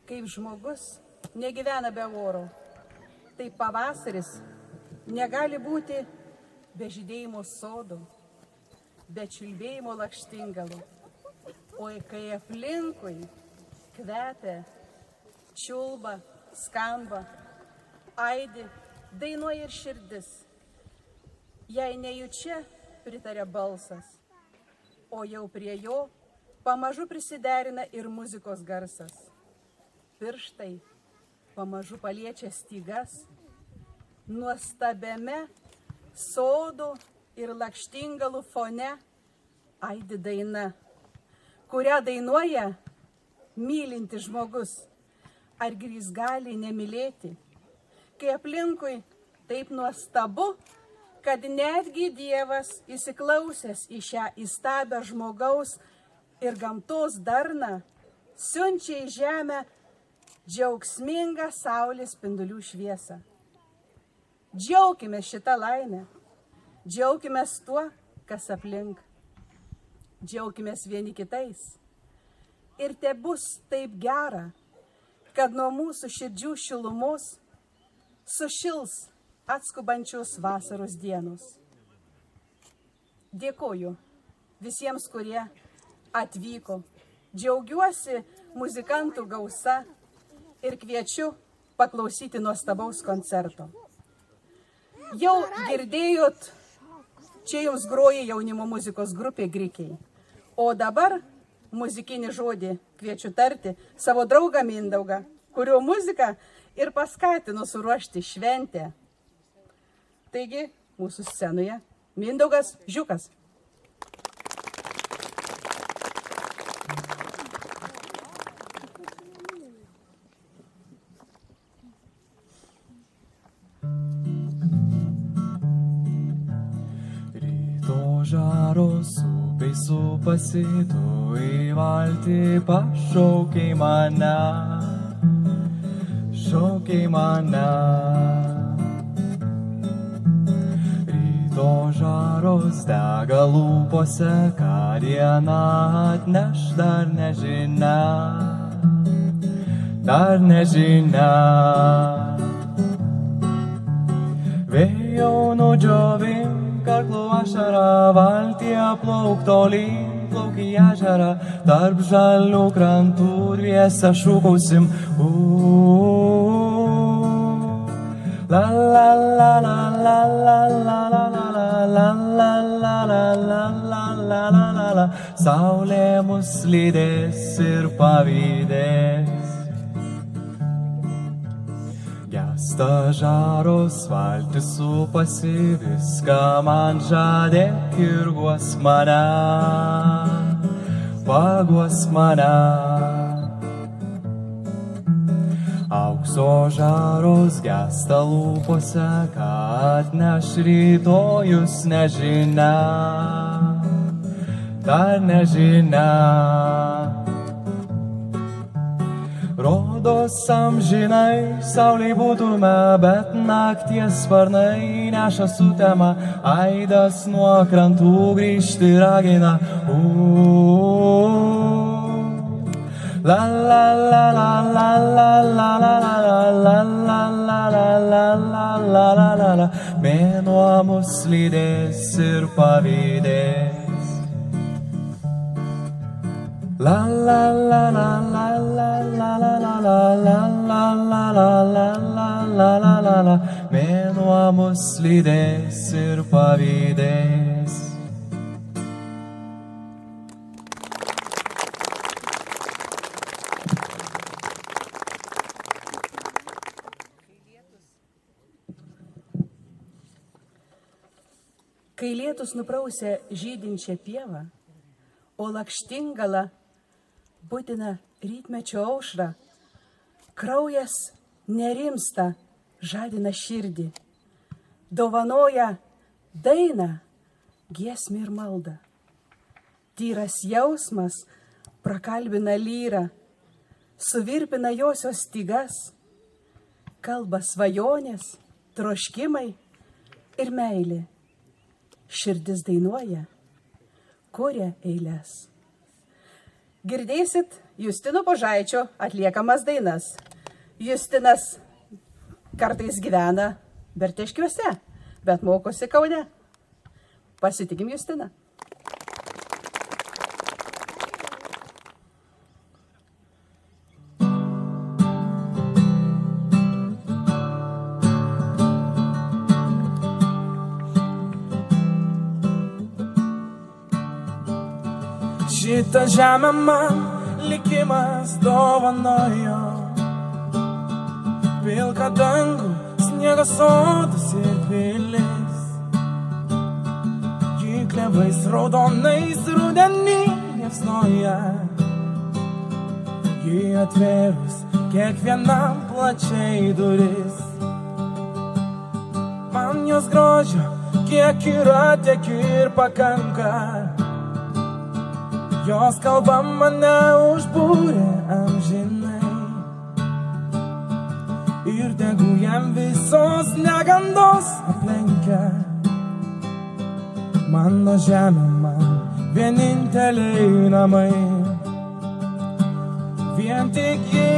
Kaip žmogus negyvena be oro, tai pavasaris negali būti be žydėjimo sodų, be čiulbėjimo lakštingalų. O kai aplinkui kvepia, čiulba, skamba, aidi, dainuoja ir širdis. Jei nejučia pritarė balsas, o jau prie jo pamažu prisiderina ir muzikos garsas. Pirštai pamažu paliečia stygas, nuostabiame sodų ir lakštingalų fone aidi daina, kurią dainuoja mylintis žmogus. Argi jis gali nemylėti, kai aplinkui taip nuostabu, kad netgi Dievas įsiklausęs į šią įstabią žmogaus ir gamtos darną siunčia į žemę džiaugsmingą saulės spindulių šviesą. Džiaukime šitą laimę, džiaukime tuo, kas aplink, džiaukime vieni kitais. Ir te bus taip gera, kad nuo mūsų širdžių šilumos sušils atskubančios vasaros dienos. Dėkoju visiems, kurie atvyko. Džiaugiuosi muzikantų gausa ir kviečiu paklausyti nuostabaus koncerto. Jau girdėjot, čia jums groja jaunimo muzikos grupė Grikiai. O dabar muzikinį žodį kviečiu tarti savo draugą Mindaugą, kurio muziką ir paskatino suruošti šventę. Taigi, mūsų scenoje Mindaugas Žiukas. Ryto žaros upei supasi, tu į valtį pašaukiai mane, šaukiai mane. Žaros dega lūpose, ką dieną atneš dar nežinia, dar nežinia. Vėjau nudžiovink karklų ašarą, valtyje plauk tolyn, plauk į ežerą, tarp žalių krantų dviese šūkausim. La la la la la la la la la la la la la la la la la. Saulė mus lydės ir pavydės. Gesta žaros, valtis supasi, viską man žadėk ir guos mane, paguos mane. Aukso žaros gesta lūpose, kad atneš rytojus nežinia, dar nežinia. Rodos amžinai saulei būtume, bet nakties sparnai neša sutemą, aidas nuo krantų grįžti ragina. La la la la la la la la la la la la la la la la. Mėnuo mus lydės ir pavydės. La la la la la la la la la la la la la la la la. Mėnuo mus lydės ir pavydės. Kai lietus nuprausia žydinčią pievą, o lakštingala būtina rytmečio aušrą, kraujas nerimsta, žadina širdį, dovanoja dainą, giesmę ir maldą. Tyras jausmas prakalbina lyrą, suvirpina josios stygas, kalba svajonės, troškimai ir meilė. Širdis dainuoja, kuria eiles. Girdėsit Justino Božaičio atliekamas dainas. Justinas kartais gyvena Berteškiuose, bet mokosi Kaune. Pasitikim Justiną. Šitą žemę man likimas dovanojo, pilką dangų, sniego sodus ir pilis, ji klevais raudonais rudenį liepsnoja, ji atvėrus kiekvienam plačiai duris. Man jos grožio kiek yra, tiek ir pakanka. Jos kalba mane užbūrė amžinai ir tegu jam visos negandos aplenkia. Mano žemė man vieninteliai namai, vien tik ji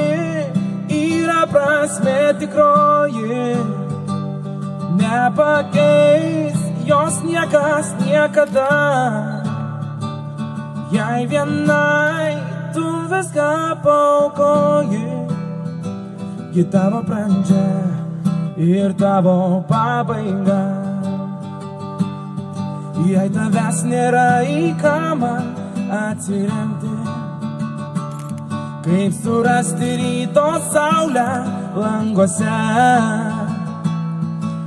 yra prasmė tikroji, nepakeis jos niekas niekada. Jei vienai tu viską paaukoji, ji tavo pradžia ir tavo pabaiga. Jei tavęs nėra, į ką man atsiremti, kaip surasti ryto saulę languose,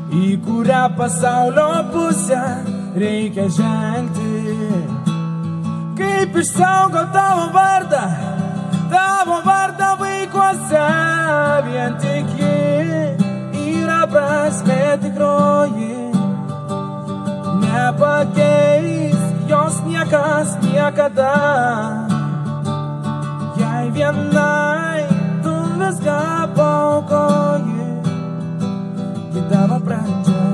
į kurią pasaulio pusę reikia žengti. Kaip išsaugo tavo vardą vaikuose, vien tik ji yra prasmė tikroji, nepakeis jos niekas niekada. Jei vienai tu viską paaukoji, ji tavo pradžia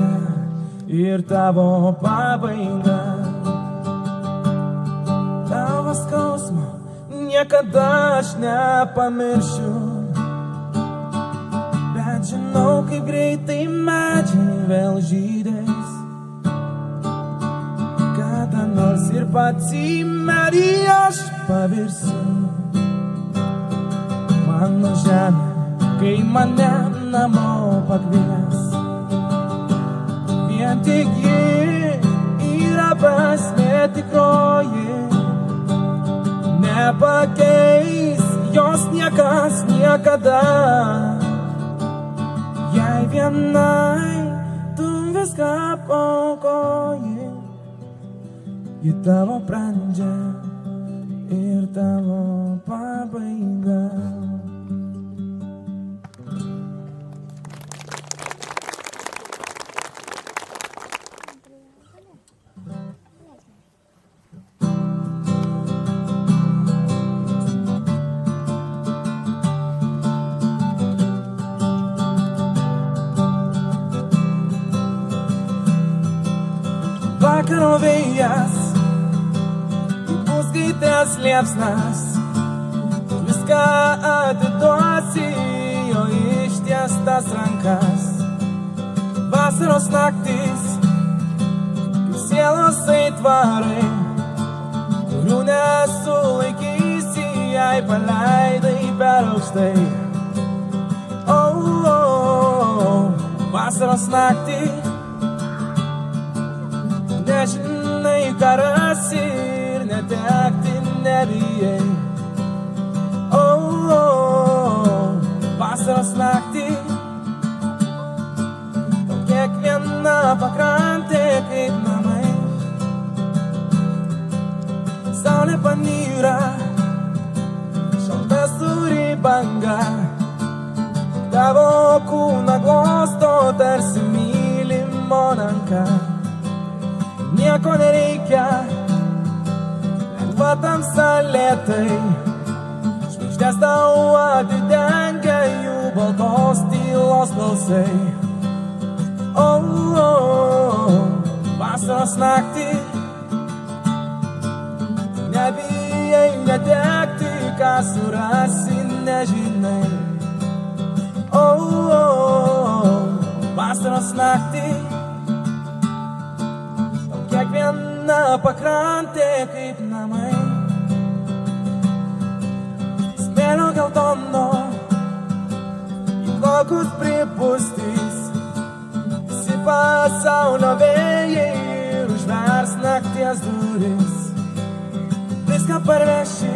ir tavo pabaiga. Tavo skausmo niekada aš nepamiršiu, bet žinau, kaip greitai medžiai vėl žydės. Kada nors ir pats į medį aš pavirsiu. Mano žemė, kai mane namo pakvies, vien tik ji yra prasmė tikroji, nepakeis jos niekas niekada. Jei vienai tu viską paaukoji, ji tavo pradžia ir tavo pabaiga. Vakaro vėjas, įpūskytės liepsnas, viską atiduosi jo ištiestas rankas. Vasaros naktis, kaip sielos aitvarai, kurių nesulaikysi, jei paleidai per aukštai. Vasaros naktį, nežinai, ką rasi ir netekti nebijai. Vasaros naktį, tau kiekviena pakrantė kaip namai. Saulė panyra, šalta sūri banga, tavo kūną glosto tarsi mylimo ranka. Nieko nereikia, lengva tamsa lėtai, žvaigždės tau atidengia jų baltos tylos balsai. Vasaros naktį, nebijai netekti ką surasi, nežinai. Vasaros naktį, tau kiekviena pakrantė kaip namai. Smėlio geltono į kokus pripustys, visi pasaulio vėjai ir užvers nakties duris. Viską parveši,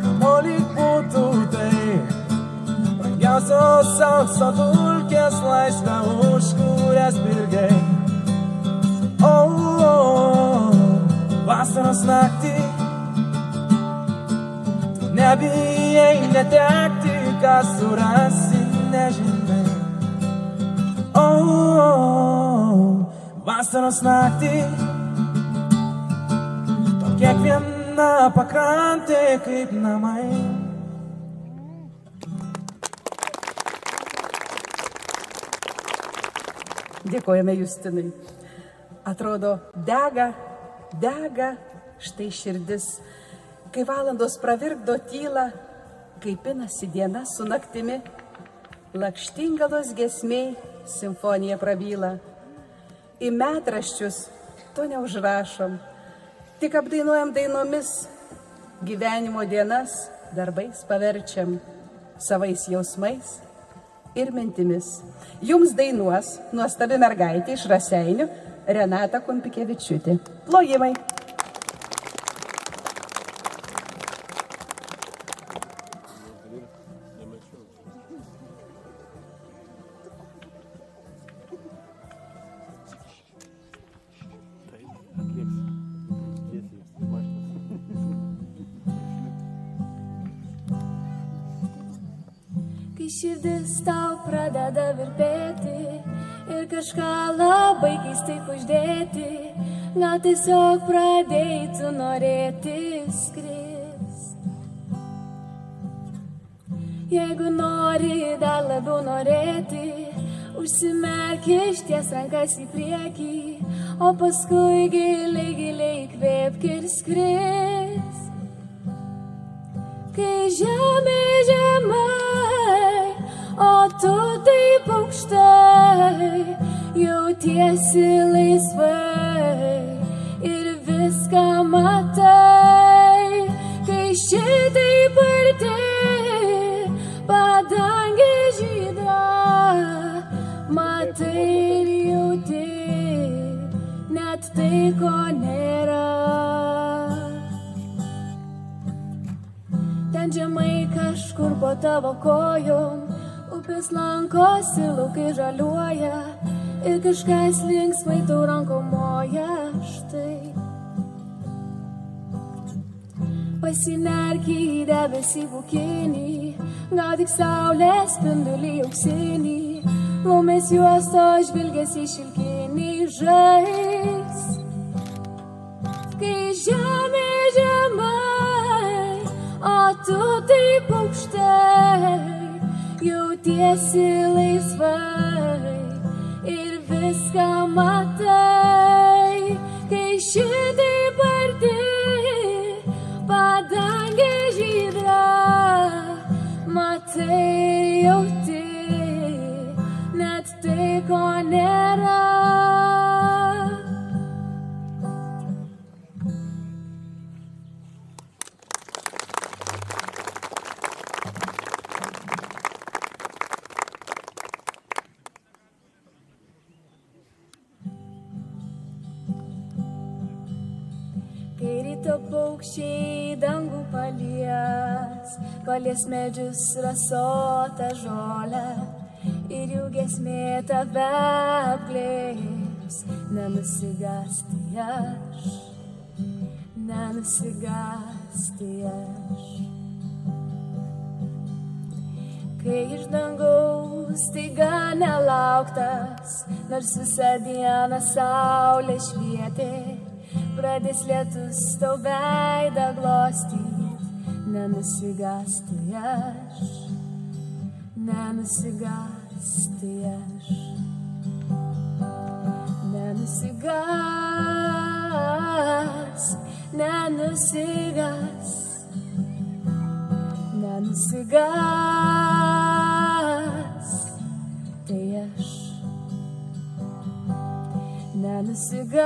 kamuolyk būtų tai, brangiausios aukso dulkės laisvę, už kurias pirgai. Vasaros naktį, tu nebijai netekti, ką surasi, nežinai. Vasaros naktį, tau kiekviena pakrantė kaip namai. Dėkojame Justinai. Atrodo, dega štai širdis, kai valandos pravirkdo tylą, kai pinasi diena su naktimi, lakštingalos giesmiai simfonija prabyla. Į metraščius to neužrašom, tik apdainuojam dainomis, gyvenimo dienas darbais paverčiam, savais jausmais ir mintimis. Jums dainuos nuostabi mergaitė iš Raseinių, Renata Kumpikevičiūtė. Plojimai. Kai širdis tau pradeda virpėti ir kažką labai keistai kuždėti, gal tiesiog pradėjai tu norėti skrist. Jeigu nori dar labiau norėti, užsimerk, išties rankas į priekį, o paskui giliai, giliai įkvėpk ir skrisk. Kai žemė žemai, o tu taip aukštai, jautiesi laisvai ir viską matai. Kai šitaip arti, padangė žydra, matai ir jauti net tai, ko nėra. Ten žemai kažkur po tavo kojom, upės lankosi, laukai žaliuoja ir kažkas linksmai tau rankom moja. Štai pasinerk į debesį bukinį, gaudyk saulės spindulį auksinį, laumės juostos žvilgesi šilkinį žais. Kai žemė žemai, o tu taip aukštai, jautiesi laisvai ir viską matai. Kai šitaip arti, padangė žydra, matai ir jauti net tai, ko nėra. Kai ryto paukščiai dangų palies medžius rasotą žolę ir jų giesmė tave apglėbs, nenusigąsti aš, nenusigąsti aš. Kai iš dangaus staiga nelauktas, nors visą dieną saulė švietė, pradės lietus tau veidą glostyt, nenusigąsti aš, nenusigąsti aš. Nenusigask, nenusigask, nenusigas, tai aš nenusigas,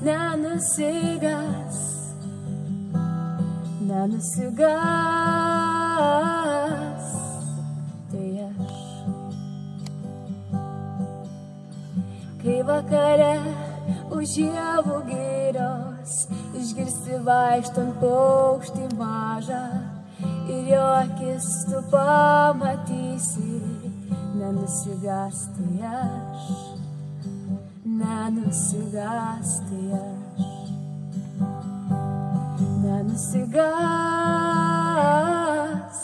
nenusigas, nenusigas, tai aš. Kai vakare už javų girios išgirsti vaikštant paukštį mažą ir jo akis tu pamatysi, nenusigas, tai aš, nenusigas, tai aš. Nenusigas,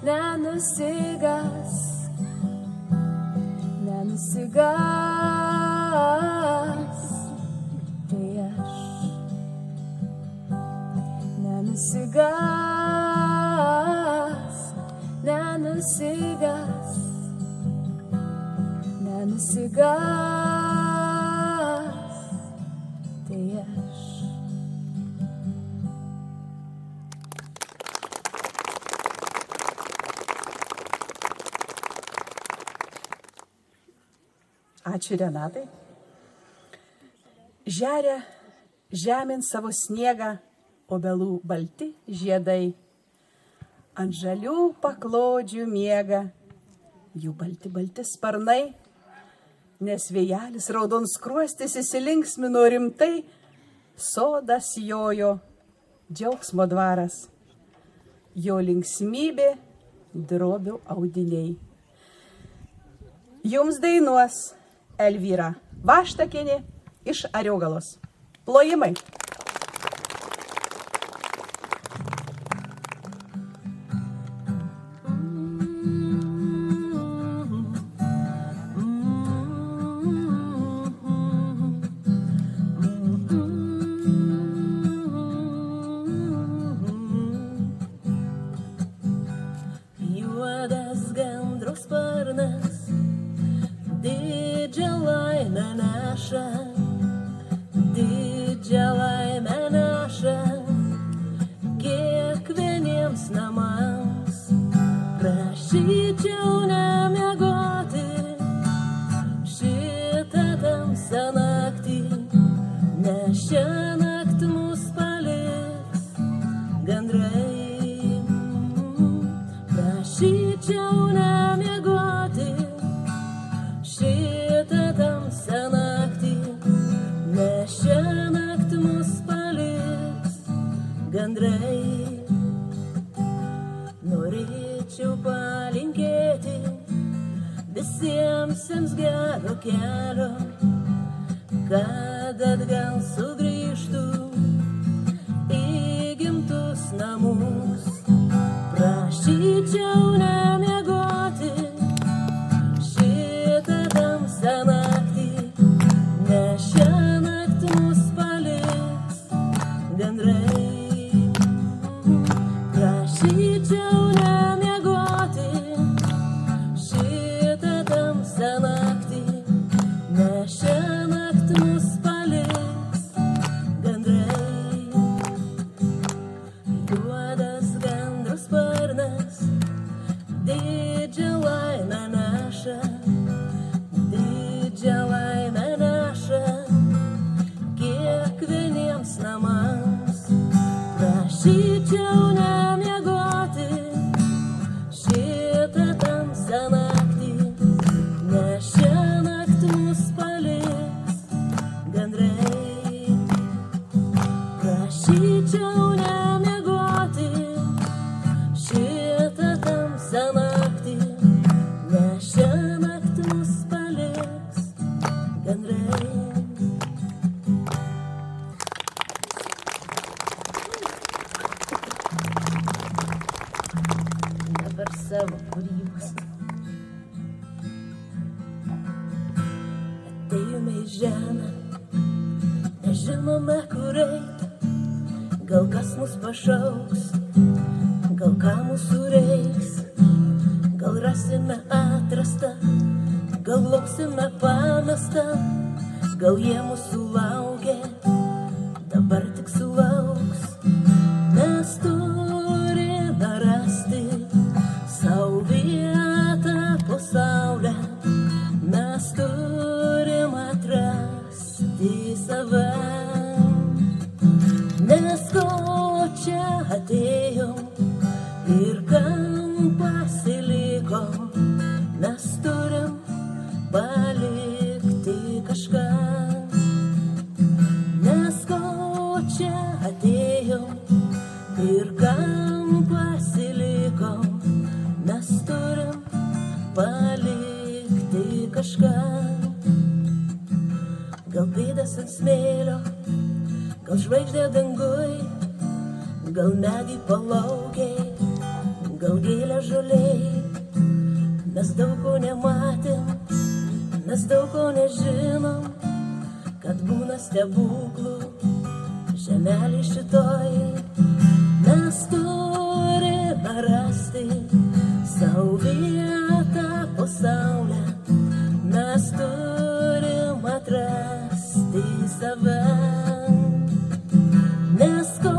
nenusigas, nenusigas, tai aš. Nenusigas, nenusigas, nenusigas, tai aš. Ačiū Renatai. Žeria žemėn savo sniegą obelų balti žiedai. Ant žalių paklodžių miega jų balti sparnai, nes vėjelis raudon skruostis įsilinksmino rimtai, sodas jojo, džiaugsmo dvaras, jo linksmybė drobių audiniai. Jums dainuos Elvyra Vaštakienė iš Ariogalos. Plojimai. Juodas gandro sparnas didžią laimę neša, didžią laimę neša kiekvieniems namams. Prašyčiau nemiegoti šitą tamsią naktį, nes šią naktį mus paliks gandrai. Prašyčiau nemiegoti šitą tamsią naktį, nes šią naktį mus paliks gandrai. Norėčiau palinkėti visiems gero kelio, kad atgal sugrįžtų į gimtus namus. Prašyčiau nemiegoti šitą tamsią naktį, nes šią naktį mus paliks gandrai. Prašyčiau nemiegoti šitą tamsią naktį, nes šią naktį mus paliks gandrai. Juodas gandro sparnas didžią laimę neša, didžią laimę neša kiekvieniems namams. Prašyčiau nemiegoti šitą tamsią naktį, nes šią naktį mus paliks gandrai. Prašyčiau nemiegoti šitą tamsią naktį, nes šią naktį mus paliks gandrai. Dabar savo kūrybos. Atėjome į žemę, nežinome kur eiti, gal kas mus pašauks, gal ką mūsų reiks, gal rasime atrastą, gal lauksime pamestą, gal jie mūsų laukia, dabar tik sulauks. Mes turime Nes ko čia atėjom ir kam pasilikom, mes turim palikti kažką. Nes ko čia atėjom ir kam pasilikom, mes turim palikti kažką. Gal pėdas ant smėlio, gal žvaigždė dangui, gal medį palaukiai, gal gėlė žoliai. Mes daug ko nematėm, mes daug ko nežinom, kad būna stebuklų žemelį šitoj. Mes turime rasti savo vietą po saulę, mes turim atrasti save. Nes ko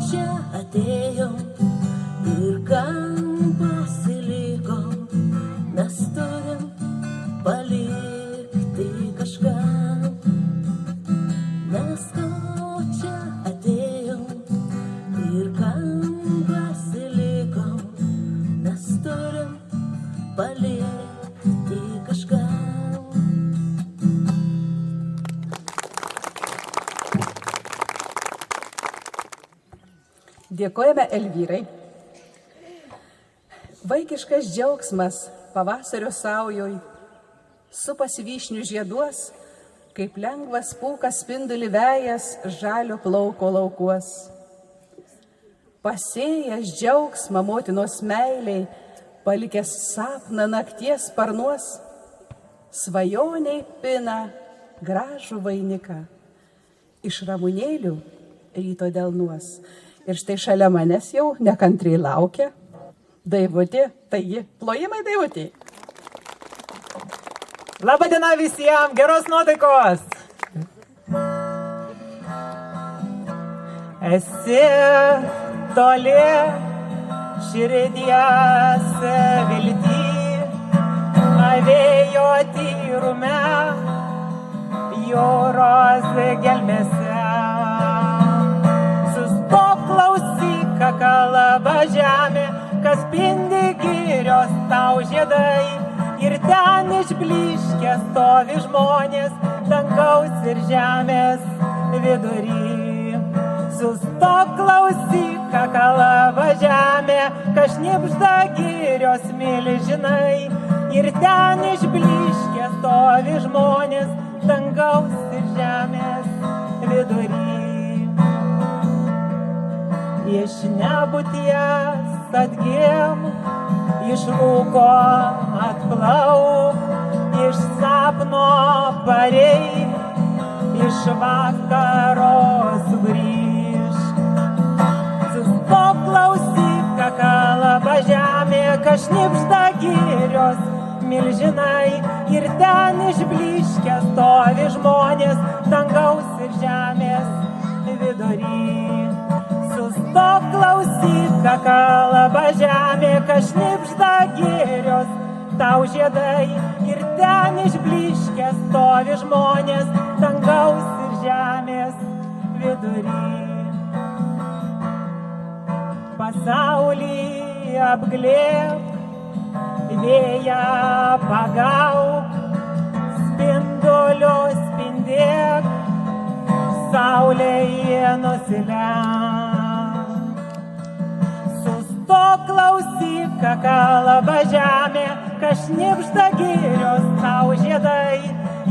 čia atėjom ir kam pasilikom, mes turim palikti kažką. Nes ko čia atėjom ir kam pasilikom, mes turim palikti kažką. Dėkojame Elvyrai. Vaikiškas džiaugsmas pavasario saujoj supasi vyšnių žieduos, kaip lengvas pūkas spindulį vejas žalio plauko laukuos. Pasėjęs džiaugsmą motinos meiliai, palikęs sapną nakties sparnuos, svajoniai pina gražų vainiką iš ramunėlių ryto delnuos. Ir štai šalia manęs jau nekantriai laukia Daivutė, tai ji. Plojimai Daivutė. Labadiena visiems, geros nuotaikos. Esi toli širdies vilty, avėjo tyrume, jūros gelmėse. Sustok, klausyk, ką kalba žemė, kas spindi girios tau žiedai. Ir ten išblyškę stovi žmonės, dangaus ir žemės vidury. Sustok, klausyk, ką kalba žemė, kas šnibžda girios milžinai. Ir ten išblyškę stovi žmonės, dangaus ir žemės vidury. Iš nebūties atgim, iš rūko atplauk, iš sapno parei, iš vakaro sugrįžk. Sustok, klausyk, ką kalba žemė, kas šnibžda girios milžinai. Ir ten išblyškę stovi žmonės, dangaus ir žemės vidury. Sustok, klausyk, ką kalba žemė, kas šnibžda girios tau žiedai. Ir ten išblyškę stovi žmonės, dangaus ir žemės vidury. Pasaulį apglėbk, vėją pagauk, spinduliu spindėk, saulėje nusilenk. Sustok, klausyk, ką kalba žemė, kas šnibžda girios tau žiedai.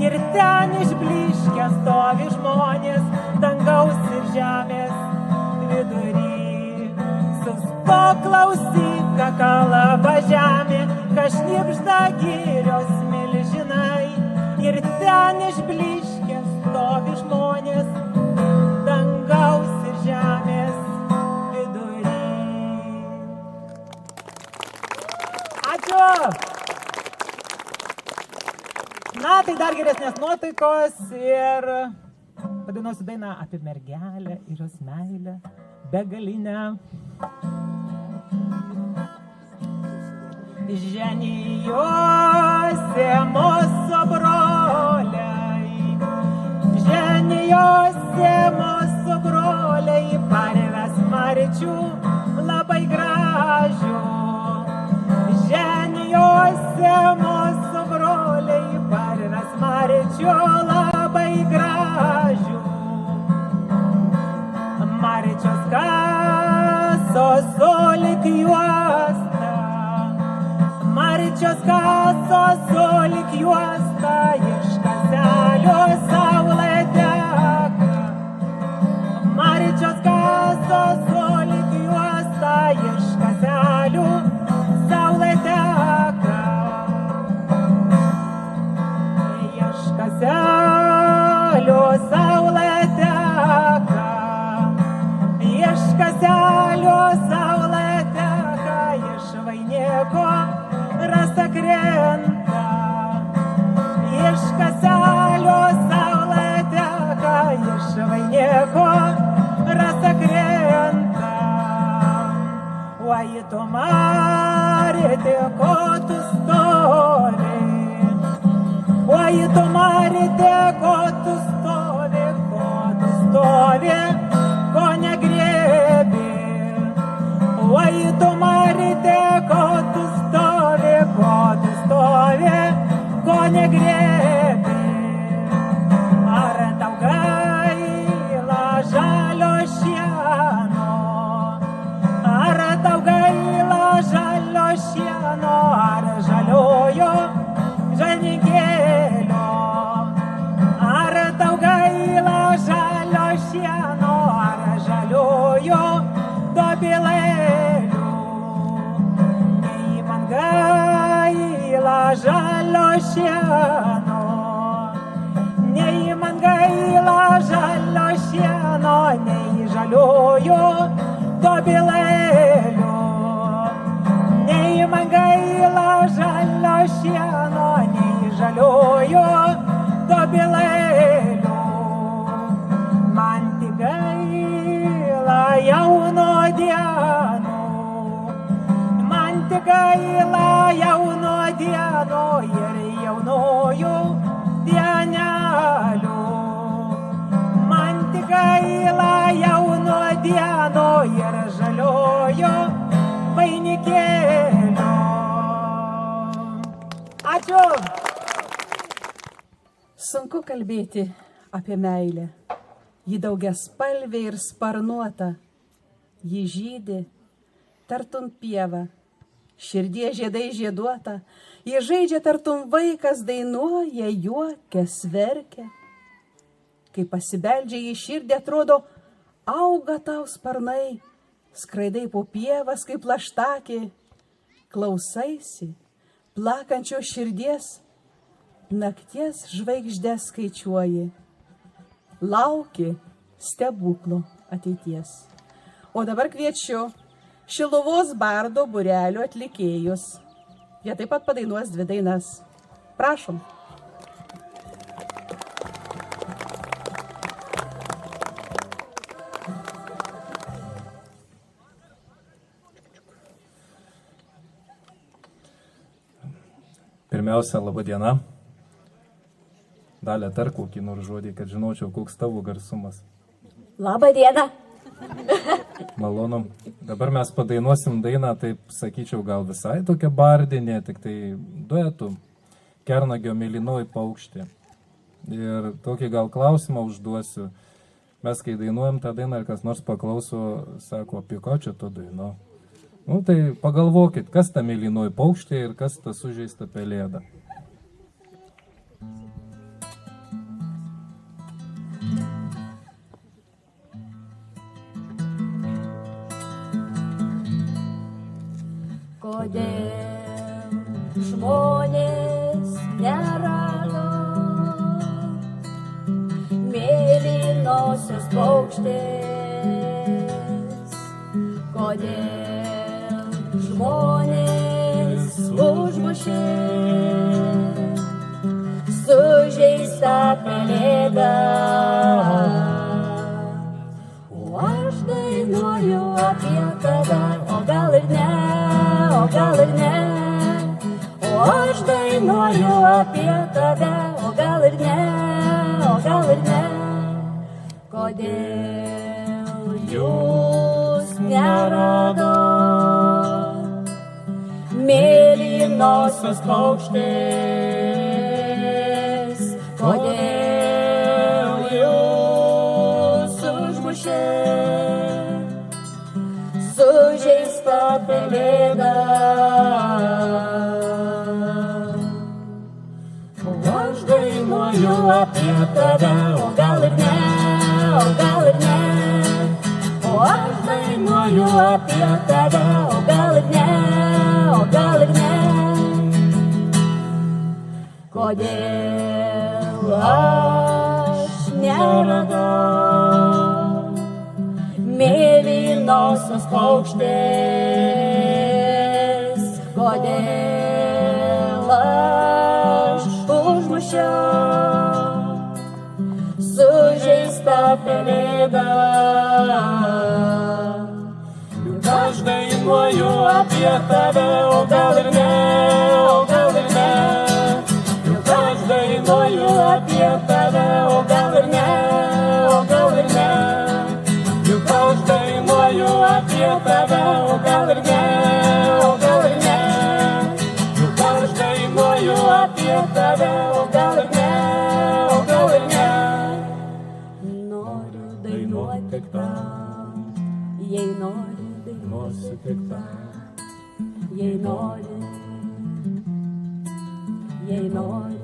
Ir ten išblyškę stovi žmonės, dangaus ir žemės vidury. Sustok, klausyk, ką kalba žemė, kas šnibžda girios milžinai. Ir ten išblyškę stovi žmonės, dangaus ir žemės vidury. Ačiū! Na, tai dar geresnės nuotaikos ir padainuosiu dainą apie mergelę ir jos meilę begalinę. Ženijosi mūsų broliai, ženijosi mūsų broliai, kasos sulig juosta, Marčios kasos sulig juosta, iš kaselio saulė teka. Marčios kasos sulig juosta, iš kaselių saulė teka. Iš kaselio saulė teka. Iš kaselio saulė teka, iš vainiko rasa krenta. Iš kaselio saulė teka, iš vainiko rasa krenta. Oi, tu Marite, ko tu stovi? Oi, tu Marite, ko tu stovi? Ko negrėbi? Oi, tu Marite, ko tu stovi? Ko negrėbi? Ar tau gaila žalio šieno? Ar tau gaila žalio šieno? Ar žaliojo žalininkėlio? Ar tau gaila žalio šieno? Ar žaliojo dobilėlių? Nei man gaila žalio šieno, nei man gaila žalio šieno, nei žaliojo dobilėlių. Nei man gaila žalio šieno, nei žaliojo dobilėlių. Man tik gaila jauno dienų, man tik gaila jauno dienų ir jaunojų dienelių. Man tik gaila jauno dienų ir žaliojo vainikėlio. Ačiū. Sunku kalbėti apie meilę. Ji daugiaspalvė ir sparnuota. Ji žydi, tartum pieva, širdie žiedai žieduota. Ji žaidžia tartum vaikas, dainuoja, juokia, verkia. Kai pasibeldžia į širdį, atrodo, auga tau sparnai, skraidai po pievas kaip plaštakė, klausaisi plakančio širdies, nakties žvaigždės skaičiuoji, lauki stebuklo ateities. O dabar kviečiu Šiluvos bardo būrelio atlikėjus. Jie taip pat padainuos 2 dainas. Prašom. Pirmiausia, laba diena. Dalia, tark kokį nors žodį, kad žinočiau, koks tavo garsumas. Labą dieną. Malonu. Dabar mes padainuosim dainą, taip sakyčiau, gal visai tokia bardinė, tik tai duetų. Kernagio mėlynoji paukštė. Ir tokį gal klausimą užduosiu. Mes, kai dainuojam tą dainą ir kas nors paklauso, sako, apie ką čia to daino. Nu, tai pagalvokit, kas ta mėlynoji paukštė ir kas ta sužeista pelėda. Kodėl žmonės nerado mėlynosios paukštės? Kodėl žmonės užmušė sužeistą pelėdą? O aš dainuoju apie tave, o gal ir ne. O gal ir ne, o aš dainuoju apie tave, o gal ir ne, o gal ir ne. Kodėl jūs nerado mėlynosios paukštės? Kodėl jūs užmušė sužeistą pelėda. O aš dainuoju apie tave, o gal ir ne, o gal ir ne. O aš dainuoju apie tave, o gal ir ne, o gal ir ne. Kodėl aš neradau mėlynosios paukštės? Kodėl aš užmušiau sužeistą pelėdą? Juk aš dainuoju apie tave, o gal ir ne, o gal ir ne. Aš dainuoju apie tave, o gal ir ne, o gal ir ne. Juk aš dainuoju apie tave, o gal ir ne, o gal ir ne. Juk aš dainuoju apie tave, o gal ir ne, o gal ir ne. Noriu dainuoti tik tau, jei nori dainuosiu tik tau, jei nori, jei nori.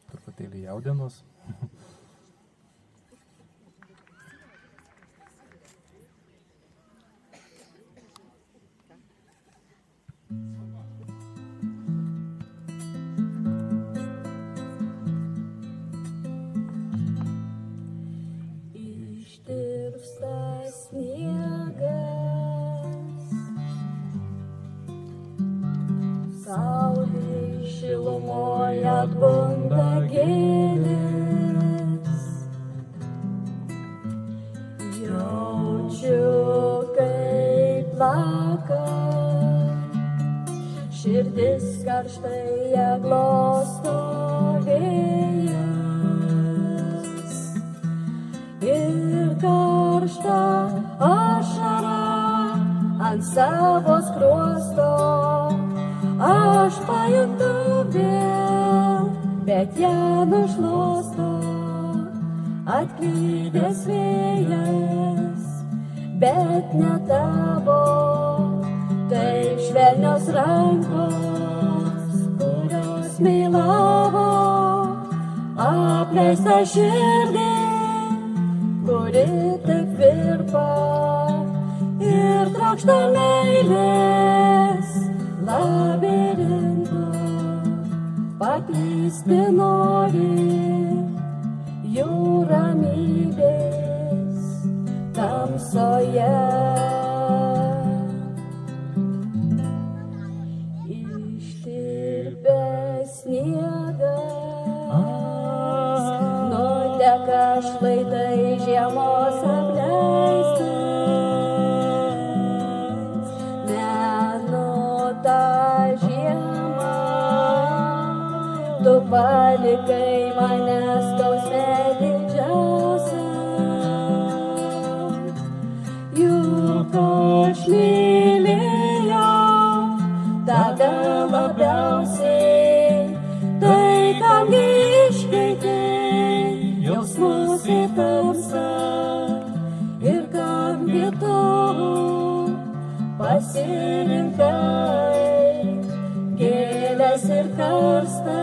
Truputėlį jaudienos. Ištirpsta sniegas, saulė šilumoje atbunda gėlės. Jaučiu, kaip plaka širdis karštai ją glosto vėjas. Ir karšta ašara ant savo skruosto aš pajuntu vėl, bet ją nušluosto atklydęs vėjas, bet ne tavo, tai švelnios rankos, kurios meilavo apleistą širdį, kuri taip virpa ir trokšta meilės labirintu, paklysti nori jų ramybės tamsoje. Ištirpęs sniegas nuteka šlaitai žiemos apleistas. Menu tą žiemą tu palikai mane skausme didžiausia. Juk aš mylėjau tave labiausiai, tai kamgi iškeitei jausmus į tamsą ir kamgi tu pasirinkai gėles ir karstą.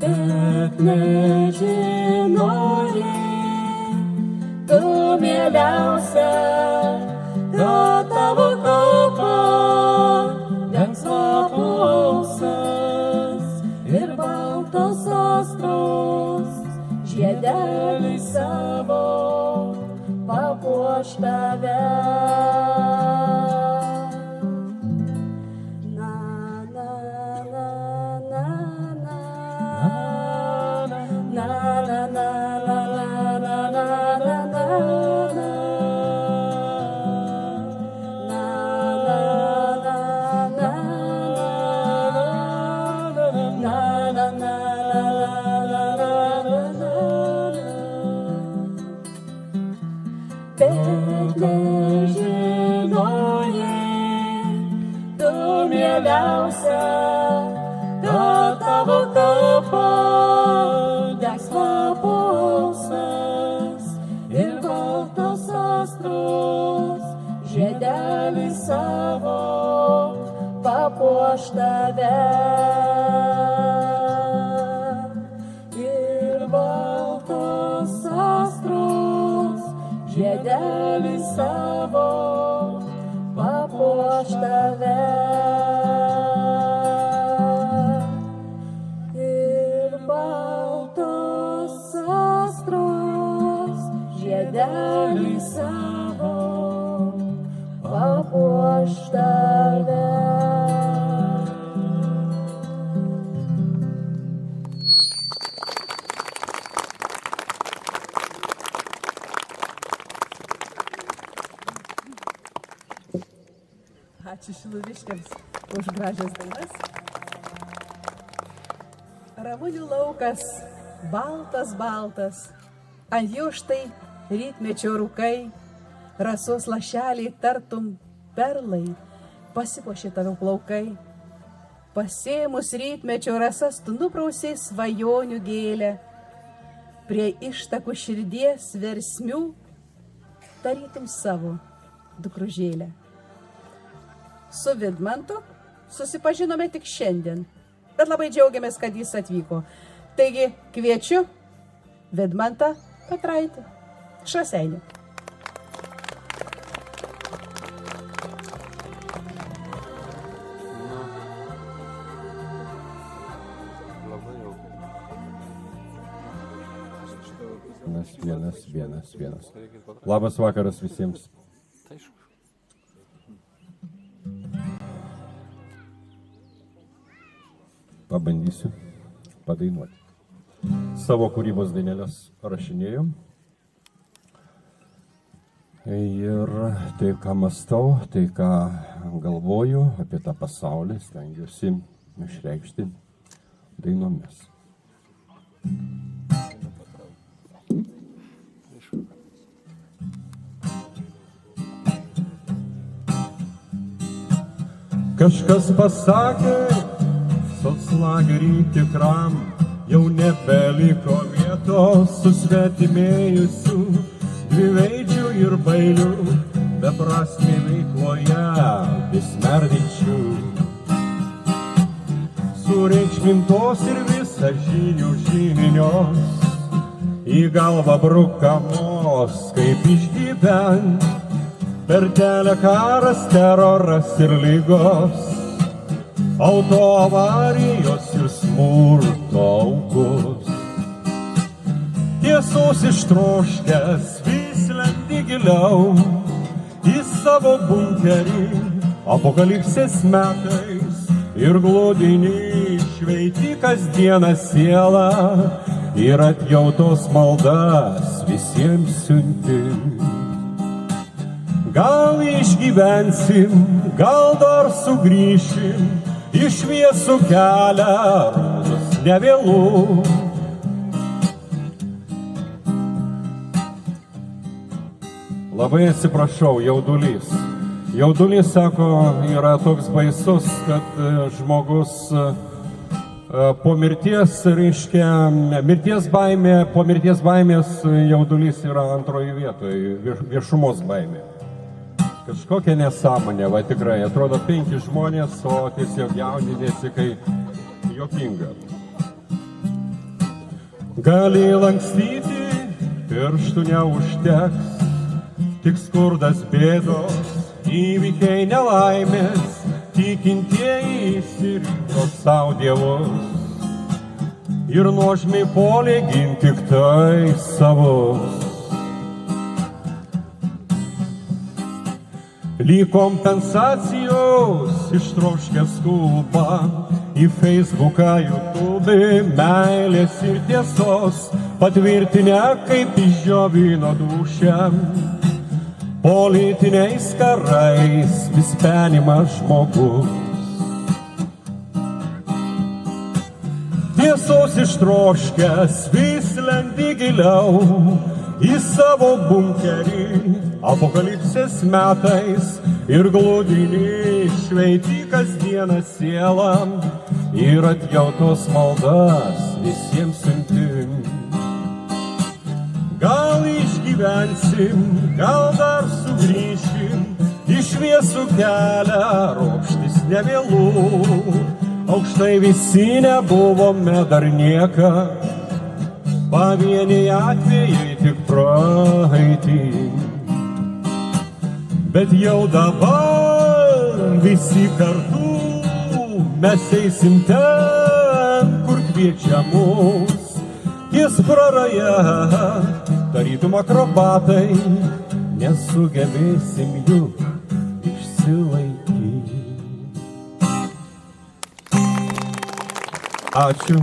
Bet nežinojai tu mieliausia, kad tavo kapą dengs lapų ausas ir baltos astros žiedeliai savo papuoš tave. bet nežinojai, tu mieliausia, kad tavo kapo degs laposas ir baltos astros, žiedelį savo papuoš tave. Ir baltos astros, žiedelį savo papuoš tave. Ir baltos astros, žiedelį savo papuoš tave. Ačiū Šiluviškiams už gražias dainas. Ramunių laukas, baltas, baltas, ant jo štai rytmečio rūkai, rasos lašeliai tartum perlai, pasipuošė tavo plaukai. Pasėmus rytmečio rasas, tu nuprausiai svajonių gėlę, prie ištakų širdies versmių, tarytum savo dukružėlę. Su Vidmantu susipažinome tik šiandien, bet labai džiaugiamės, kad jis atvyko. Taigi kviečiu Vidmantą Petraitį iš Raseinių. Vienas. Labas vakaras visiems. Pabandysiu padainuoti. Savo kūrybos dainelės rašinėjau. Ir tai, ką mąstau, tai, ką galvoju apie tą pasaulį, stengiuosi išreikšti dainomis. Kažkas pasakė, soclagerį tikram, jau nebeliko vietos susvetimėjusių, dviveidžių ir bailių, beprasmė veikloje vis merdinčių. Sureikšmintos ir visažinių žinios, į galvą brukamos, kaip išgyvent, per kelią karas, teroras ir lygos, autoavarijos ir smurto aukos. Tiesos ištroškęs vis lendi giliau į savo bunkerį apokalipsės metais ir glodini šveiti kasdieną sielą ir atjautos maldas visiems siunti. Gal išgyvensim, gal dar sugrįšim į šviesų kelią, rodos nevėlu. Labai atsiprašau, jaudulys. Jaudulys, sako, yra toks baisus, kad žmogus po mirties, reiškia, po mirties baimės jaudulys yra antroji vietoje, viešumos baimė. Kažkokia nesąmonė, va tikrai, atrodo 5 žmonės, o tiesiog jaudinėsi, kai juokinga. Gali lankstyti, pirštų neužteks, tik skurdas bėdos, įvykiai nelaimės, tikintieji išsirinko savo dievus ir nuožmiai puolė ginti tik tai savus. Lyg kompensacijos ištroškę skuba į Facebooką, YouTube, meilės ir tiesos patvirtinę kaip išdžiovino dūšią. Politiniais karais vis penimas žmogus. Tiesos ištroškęs vis lendi giliau į savo bunkerį apokalipsės metais ir glūdini šveiti kasdieną sielą ir atjautos maldas visiems siuntim. Gal išgyvensim, gal dar sugrįšim, į šviesų kelią ropštis nevėlų. Aukštai visi nebuvome dar niekad, pavieniai atvejai tik praeitį. Bet jau dabar visi kartu mes eisim ten, kur kviečia mus. Ties praraja, tarytum akrobatai, nesugebėsim juk išsilaikyti. Ačiū.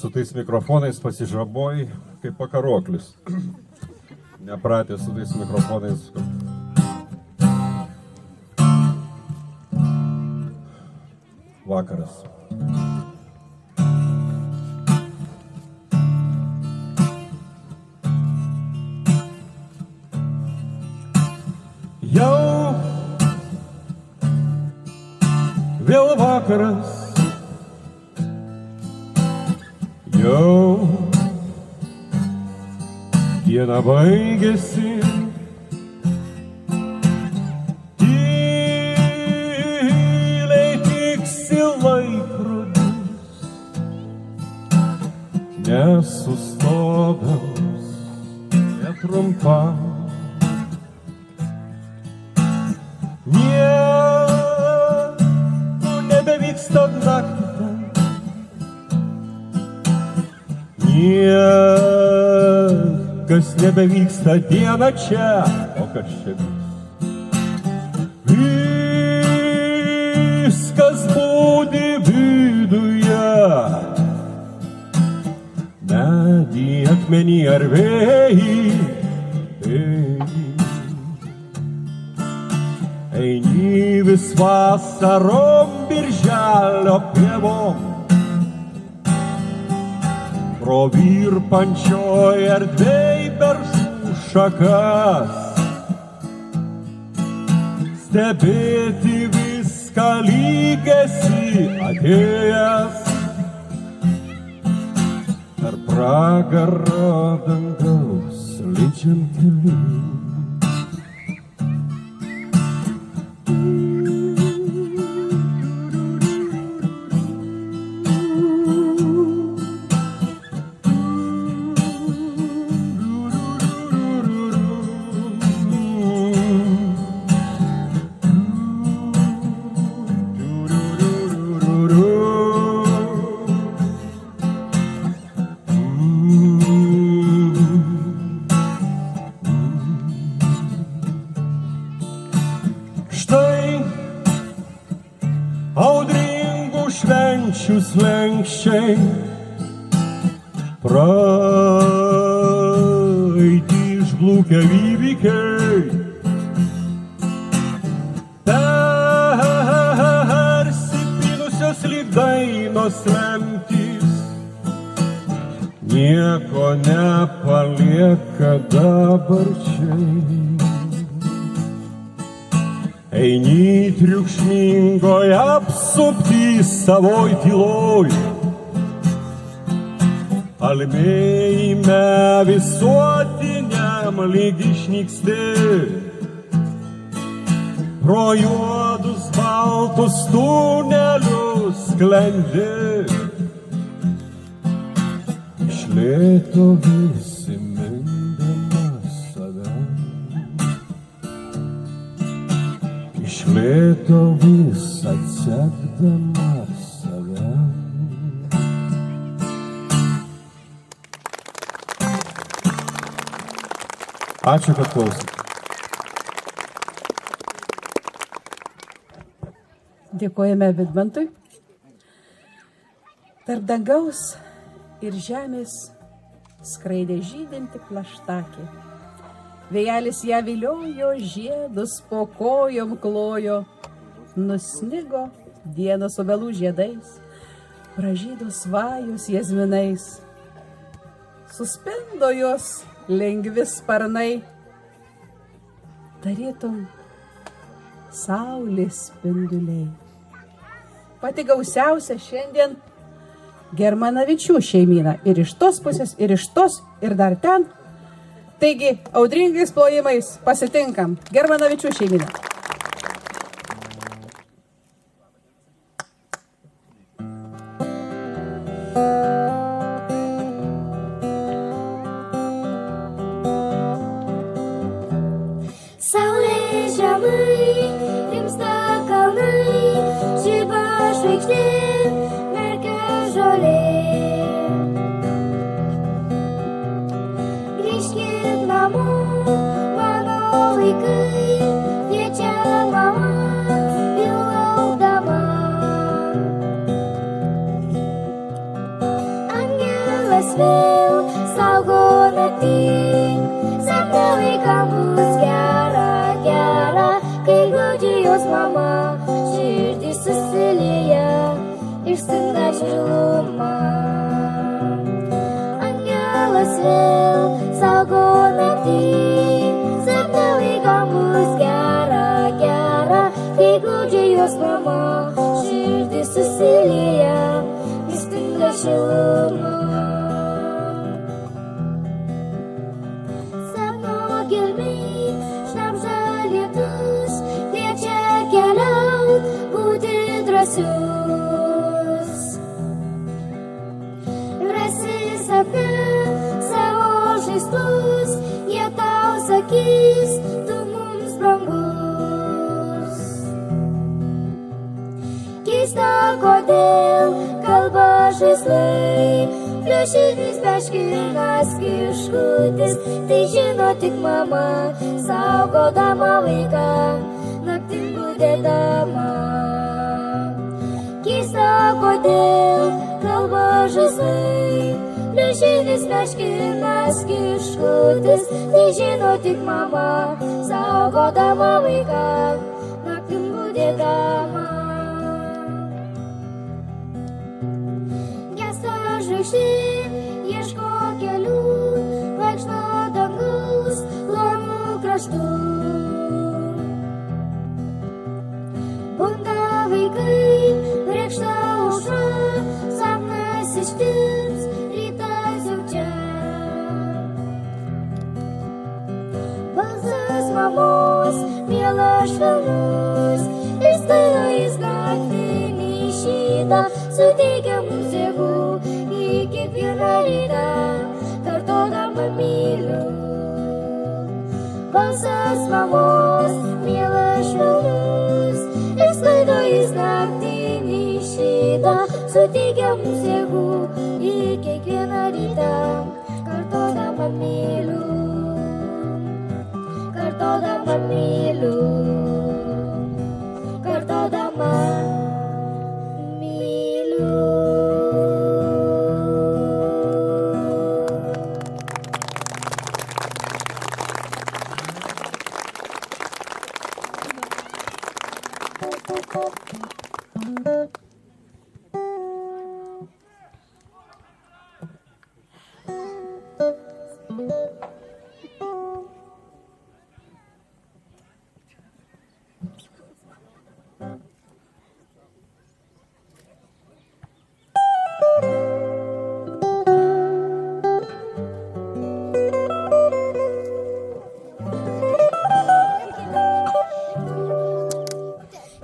Su tais mikrofonais pasižaboj kaip pakaroklis. Nepratė su tais mikrofonais. Vakaras. Jau vėl vakaras. Jau diena baigėsi, tyliai tiksi laikrodis, nesustodams netrumpam. Nieko nebevyksta naktį. Niekas nebevyksta dieną čia, o kas čia vyks. Viskas būdi viduje, medį, akmenį ar vėjį. Eini vis vasarom birželio pievom, pro virpančioj erdvėj beržų šakas, stebėti viską lygesi atėjęs, per pragarą dangaus slidžiam keliu. Audringų švenčių slenkščiai, praeitį išblūkę įvykiai, persipynusios lyg dainos lemtys, nieko nepalieka dabarčiai. Eini triukšmingoj apsupty savoj tyloj, almėjime visuotiniam lyg išnyksti, pro juodus baltus tunelius sklendi, iš lėto visi mindamas save. Iš lėto vis atsekdama save. Ačiū, kad klausėte. Dėkojame Vidmantui. Tarp dangaus ir žemės skraidė žydinti plaštakė. Vėjelis ją viliojo, žiedus po kojom klojo. Nusnigo dienos obelų žiedais, pražydo svajus jazminais. Suspendo jos lengvi sparnai, tarytum saulės spinduliai. Pati gausiausia šiandien Germanavičių šeimyna. Ir iš tos pusės, ir iš tos, ir dar ten. Taigi, audringais plojimais pasitinkam Germanavičių šeimyną. Saulė žemai, rimsta kalnai, žiba žvaigždė, merkia žolė. Grįžkit namo, mano vaikai, kviečia mama, jau laukdama. Angelas vėl saugo naktį, sapne vaikam bus gera, gera, kai glaudžiai jos mama, širdis susilieja, išstinga šiluma. Angelas vėl saugo naktį, sapne vaikam bus gera, gera, kai glaudžiai jos mama, širdis susilieja, išstinga šiluma. Gelmiai, šnabžda lietus, kviečia keliaut, būti drąsius. Rasi sapne savo žaislus, jie tau sakys, tu mums brangus. Keista, kodėl kalba žaislai, pliušinis meškinas kiškutis, tai žino tik mama, saugodama vaiką, naktim budėdama. Keista, kodėl kalba žaislai, pliušinis meškinas kiškutis, tai žino tik mama, saugodama vaiką, naktim budėdama. Žvaigždė ieško kelių, vaikšto dangaus plonų kraštų. Bunda vaikai, brėkšta aušra, sapnas ištims, rytas jau čia. Balsas mamos, mielas švelnus, išsklaido jis naktinį šydą, suteikia mums jėgų. Kiekvieną rytą kartodama myliu. Balsas mamos, mielas švelnus, išsklaido jis naktinį šydą, suteikia mums jėgų į kiekvieną rytą kartodama myliu. Kartodama myliu. Kartodama myliu.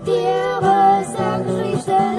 Dievas ant žvaigždės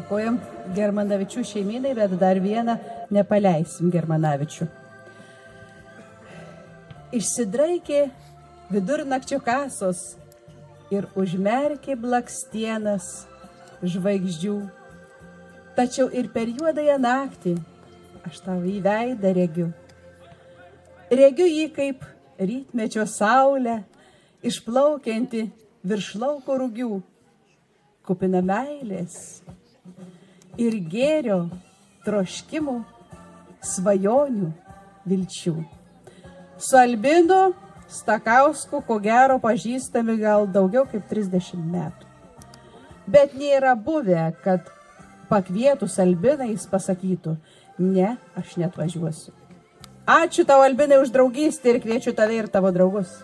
Dėkojam Germanavičių šeiminai, bet dar vieną nepaleisim Germanavičių. Išsidraikė vidurnakčio kasos ir užmerkė blakstienas žvaigždžių. Tačiau ir per juodąją naktį aš tau į veidą regiu. Regiu jį kaip rytmečio saulę, išplaukianti virš lauko rūgių, kupina meilės ir gėrio, troškimų, svajonių, vilčių. Su Albinu Stakausku, ko gero, pažįstami gal daugiau kaip 30 metų. Bet nėra buvę, kad pakvietus Albiną jis pasakytų, ne, aš net važiuosiu. Ačiū tau, Albinai, už draugystę ir kviečiu tave ir tavo draugus.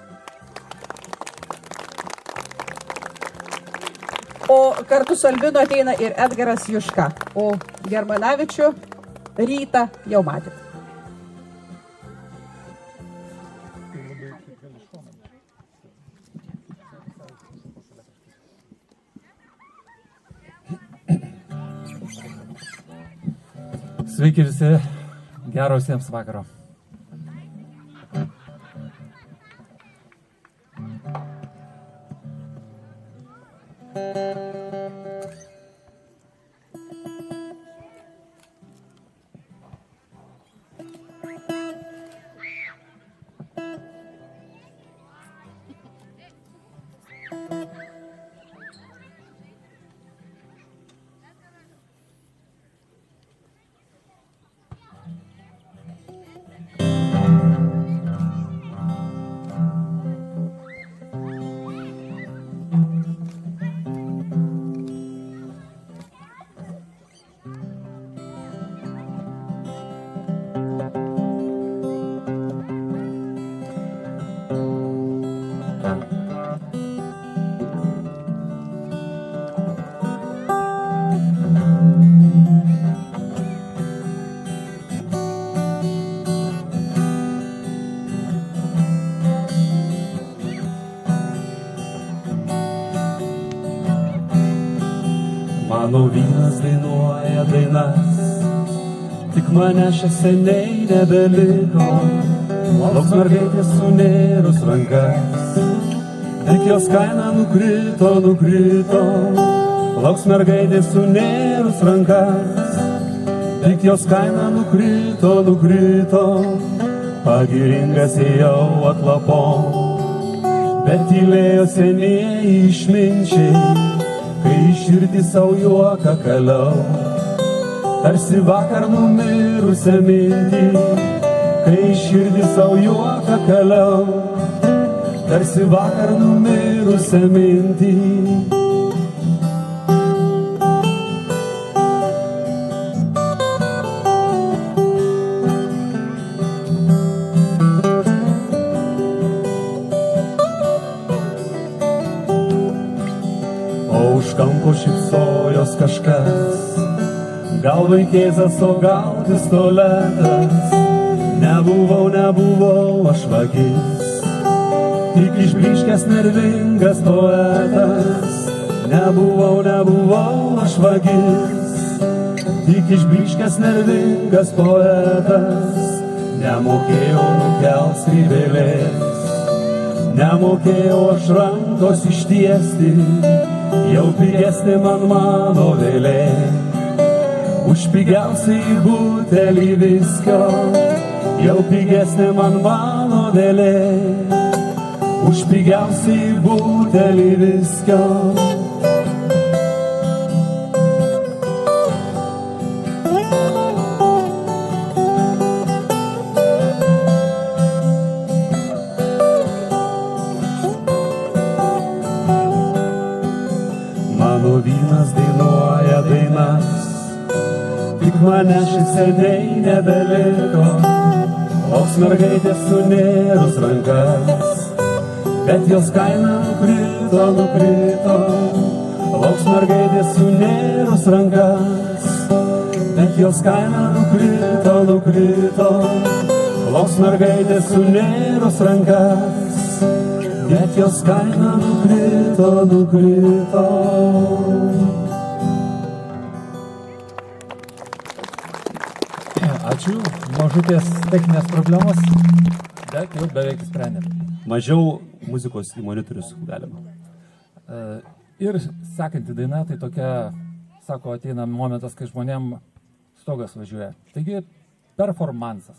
O kartu su Albinu ateina ir Edgaras Juška, o Germanavičių rytą jau matėte. Sveiki visi, gero visiems vakaro. Mano vynas dainuoja dainas, tik mane čia seniai nebeliko. Lauks mergaitės sunėrus rankas, tik jos kaina nukrito, nukrito. Lauks mergaitės sunėrus rankas, tik jos kaina nukrito, nukrito. Pagiringas ėjau atlapom, bet tylėjo senieji išminčiai. Kai iširdį savo juoką kaliau, tarsi vakar numirusią mintį. Kai iširdį savo juoką kaliau, tarsi vakar numirusią mintį. Kampo šypsojos kažkas, gal vaikėzas, o gal pistoletas. Nebuvau aš vagis, tik išblyškęs nervingas poetas. Nebuvau aš vagis, tik išblyškęs nervingas poetas. Nemokėjau nukelt skrybėlės, nemokėjau aš rankos ištiesti. Jau pigesnė man mano vėlė, už pigiausiai butelį viskio. Jau pigesnė man mano vėlė, už pigiausiai butelį viskio. Mano vynas dainuoja dainas, tik mane čia seniai nebeliko. Lauks mergaitės sunėrus rankas, bet jos kaina nukrito, nukrito. Lauks mergaitės sunėrus rankas, bet jos kaina nukrito, nukrito. Lauks mergaitės sunėrus rankas, bet jos kaina nukrito, nukrito. minčių, mažutės techninės problemos, bet jau beveik sprendėm. Mažiau muzikos į monitorius galima. Ir sekanti daina, tai tokia, sako, ateina momentas, kai žmonėm stogas važiuoja. Taigi, performansas.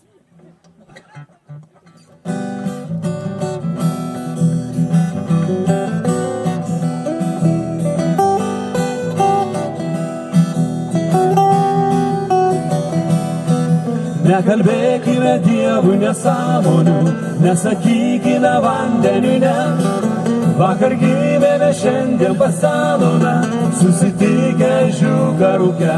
Nekalbėkime Dievui nesąmonių, nesakykime vandeniui ne. Vakar gimėme, šiandien pasenome, susitikę žiūką rūkę.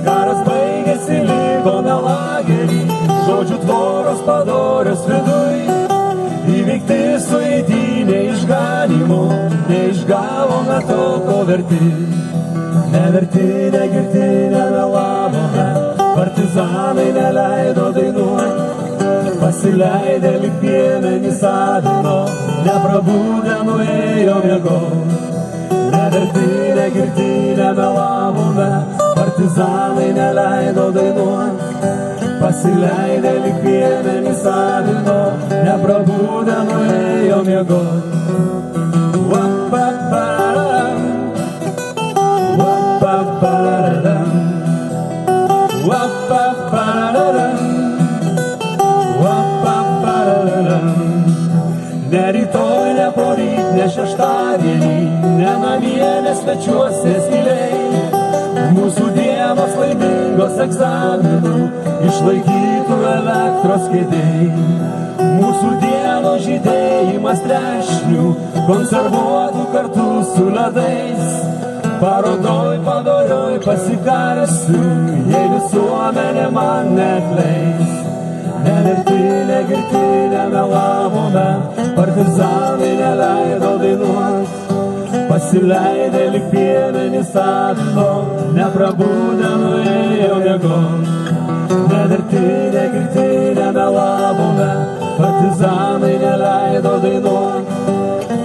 Karas baigėsi, likome lagerį, žodžių tvoros padorios viduj. Įveikti suėdynė išganimo, neišgavome to, ko verti. Neverti, negirti, nemelavome, partizanai neleido dainuoti. Pasileidę lyg piemenys avino, neprabudę nuėjo miegoti. Neverti, negirti, nemelavome, partizanai neleido dainuoti. Pasileidę lyg piemenys avino, neprabudę nuėjo miegoti. Ne rytoj, ne poryt, ne šeštadienį, ne namie, ne svečiuosies giliai. Mūsų dienos laimingos egzaminų išlaikytų elektros kėdėj. Mūsų dienos žydėjimas trešnių konservuotų kartu su ledais. Parodoj, padorioj pasikarsiu, jei visuomenė man neatleis. Neverti, negirti, nemelavome, partizanai neleido dainuoti. Pasileidę lyg piemenys avino, neprabudę nuėjo miegoti. Neverti, negirti, nemelavome, partizanai neleido dainuoti.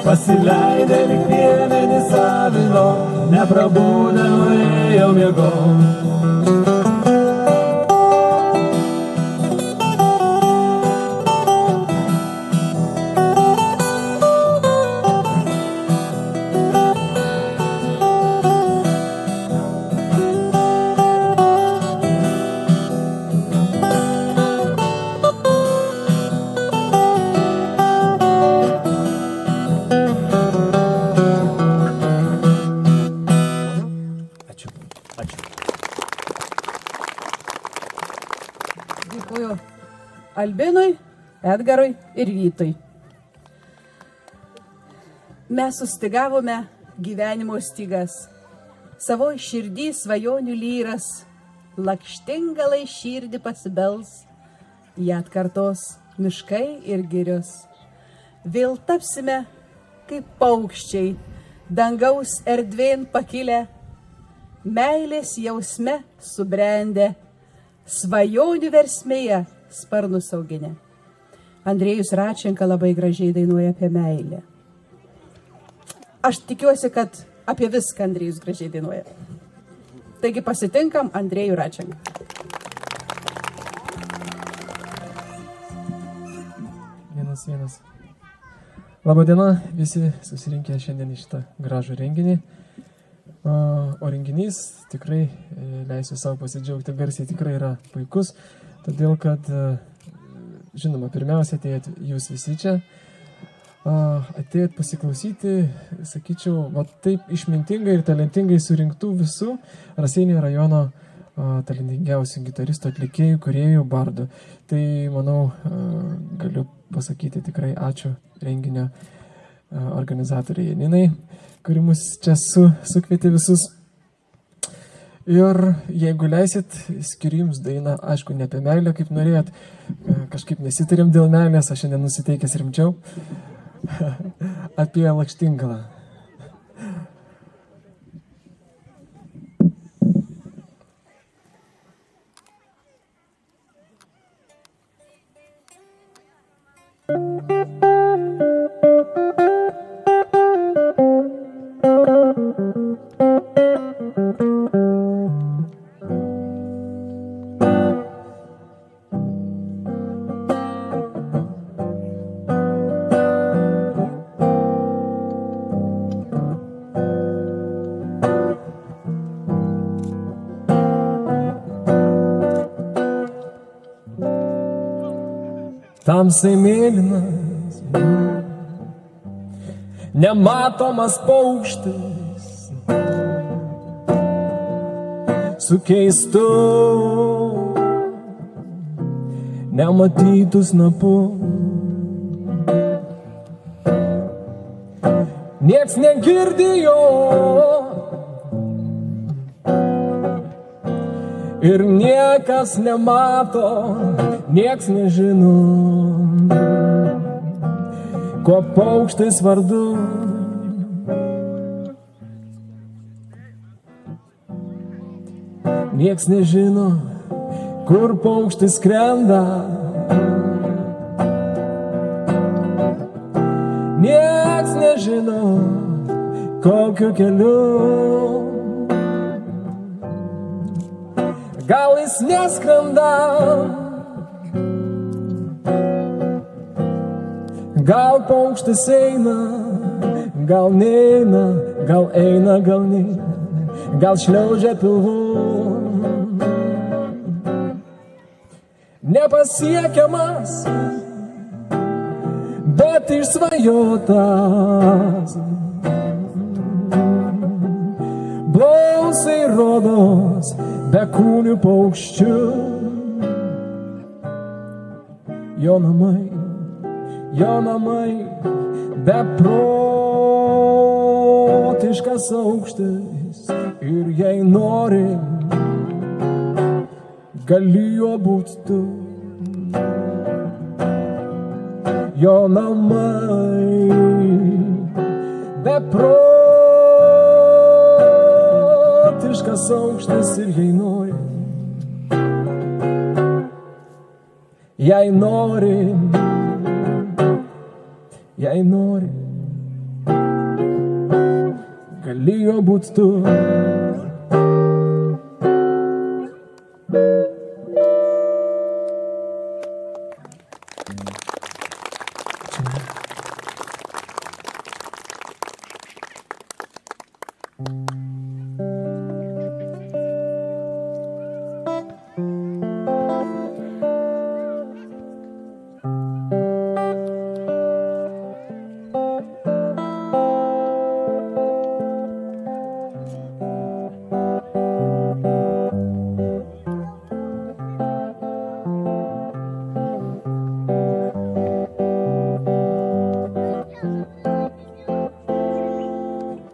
Pasileidę lyg piemenys avino, neprabudę nuėjo miegoti. Dėkuoju Albinui, Edgarui ir Rytui. Mes sustigavome gyvenimo stygas, savo širdį svajonių lyras, lakštingalai širdį pasibels, ją atkartos miškai ir girios. Vėl tapsime kaip paukščiai, dangaus erdvėn pakilę, meilės jausme subrendę, svajonių versmėje sparnus auginę. Andrėjus Račenka labai gražiai dainuoja apie meilę. Aš tikiuosi, kad apie viską Andrėjus gražiai dainuoja. Taigi pasitinkam Andrėjų Račenką. Vienas. Labadiena visi susirinkę šiandien į šitą gražų renginį. O renginys tikrai, leisiu savo pasidžiaugti garsiai, tikrai yra puikus, todėl kad, žinoma, pirmiausia atėjot jūs visi čia, atėjot pasiklausyti, sakyčiau, va taip išmintingai ir talentingai surinktų visų Raseinių rajono talentingiausių gitaristų, atlikėjų, kūrėjų, bardų. Tai, manau, galiu pasakyti tikrai ačiū renginio organizatoriai Janinai, kuri mus čia sukvietė visus. Ir jeigu leisit, skiriu jums dainą, aišku, ne apie meilę, kaip norėjot, kažkaip nesitarėm dėl meilės, aš šiandien nusiteikęs rimčiau, apie lakštingalą. tamsiai mėlynas, nematomas paukštis, su keistu, nematytų snapu. Nieks negirdijo ir niekas nemato, nieks nežino, kuo paukštis vardu. Nieks nežino, kur paukštis skrenda. Nieks nežino, kokiu keliu. Gal jis neskrenda, gal paukštis eina, gal neina, gal eina, gal neina, gal šliaužia pilvu. Nepasiekiamas, bet išsvajotas. Blausai rodos bekūnių paukščių. Jo namai, beprotiškas aukštis. Ir jei nori, gali juo būt tu. Jo namai, beprotiškas aukštis. Ir jei nori, gali juo būt tu.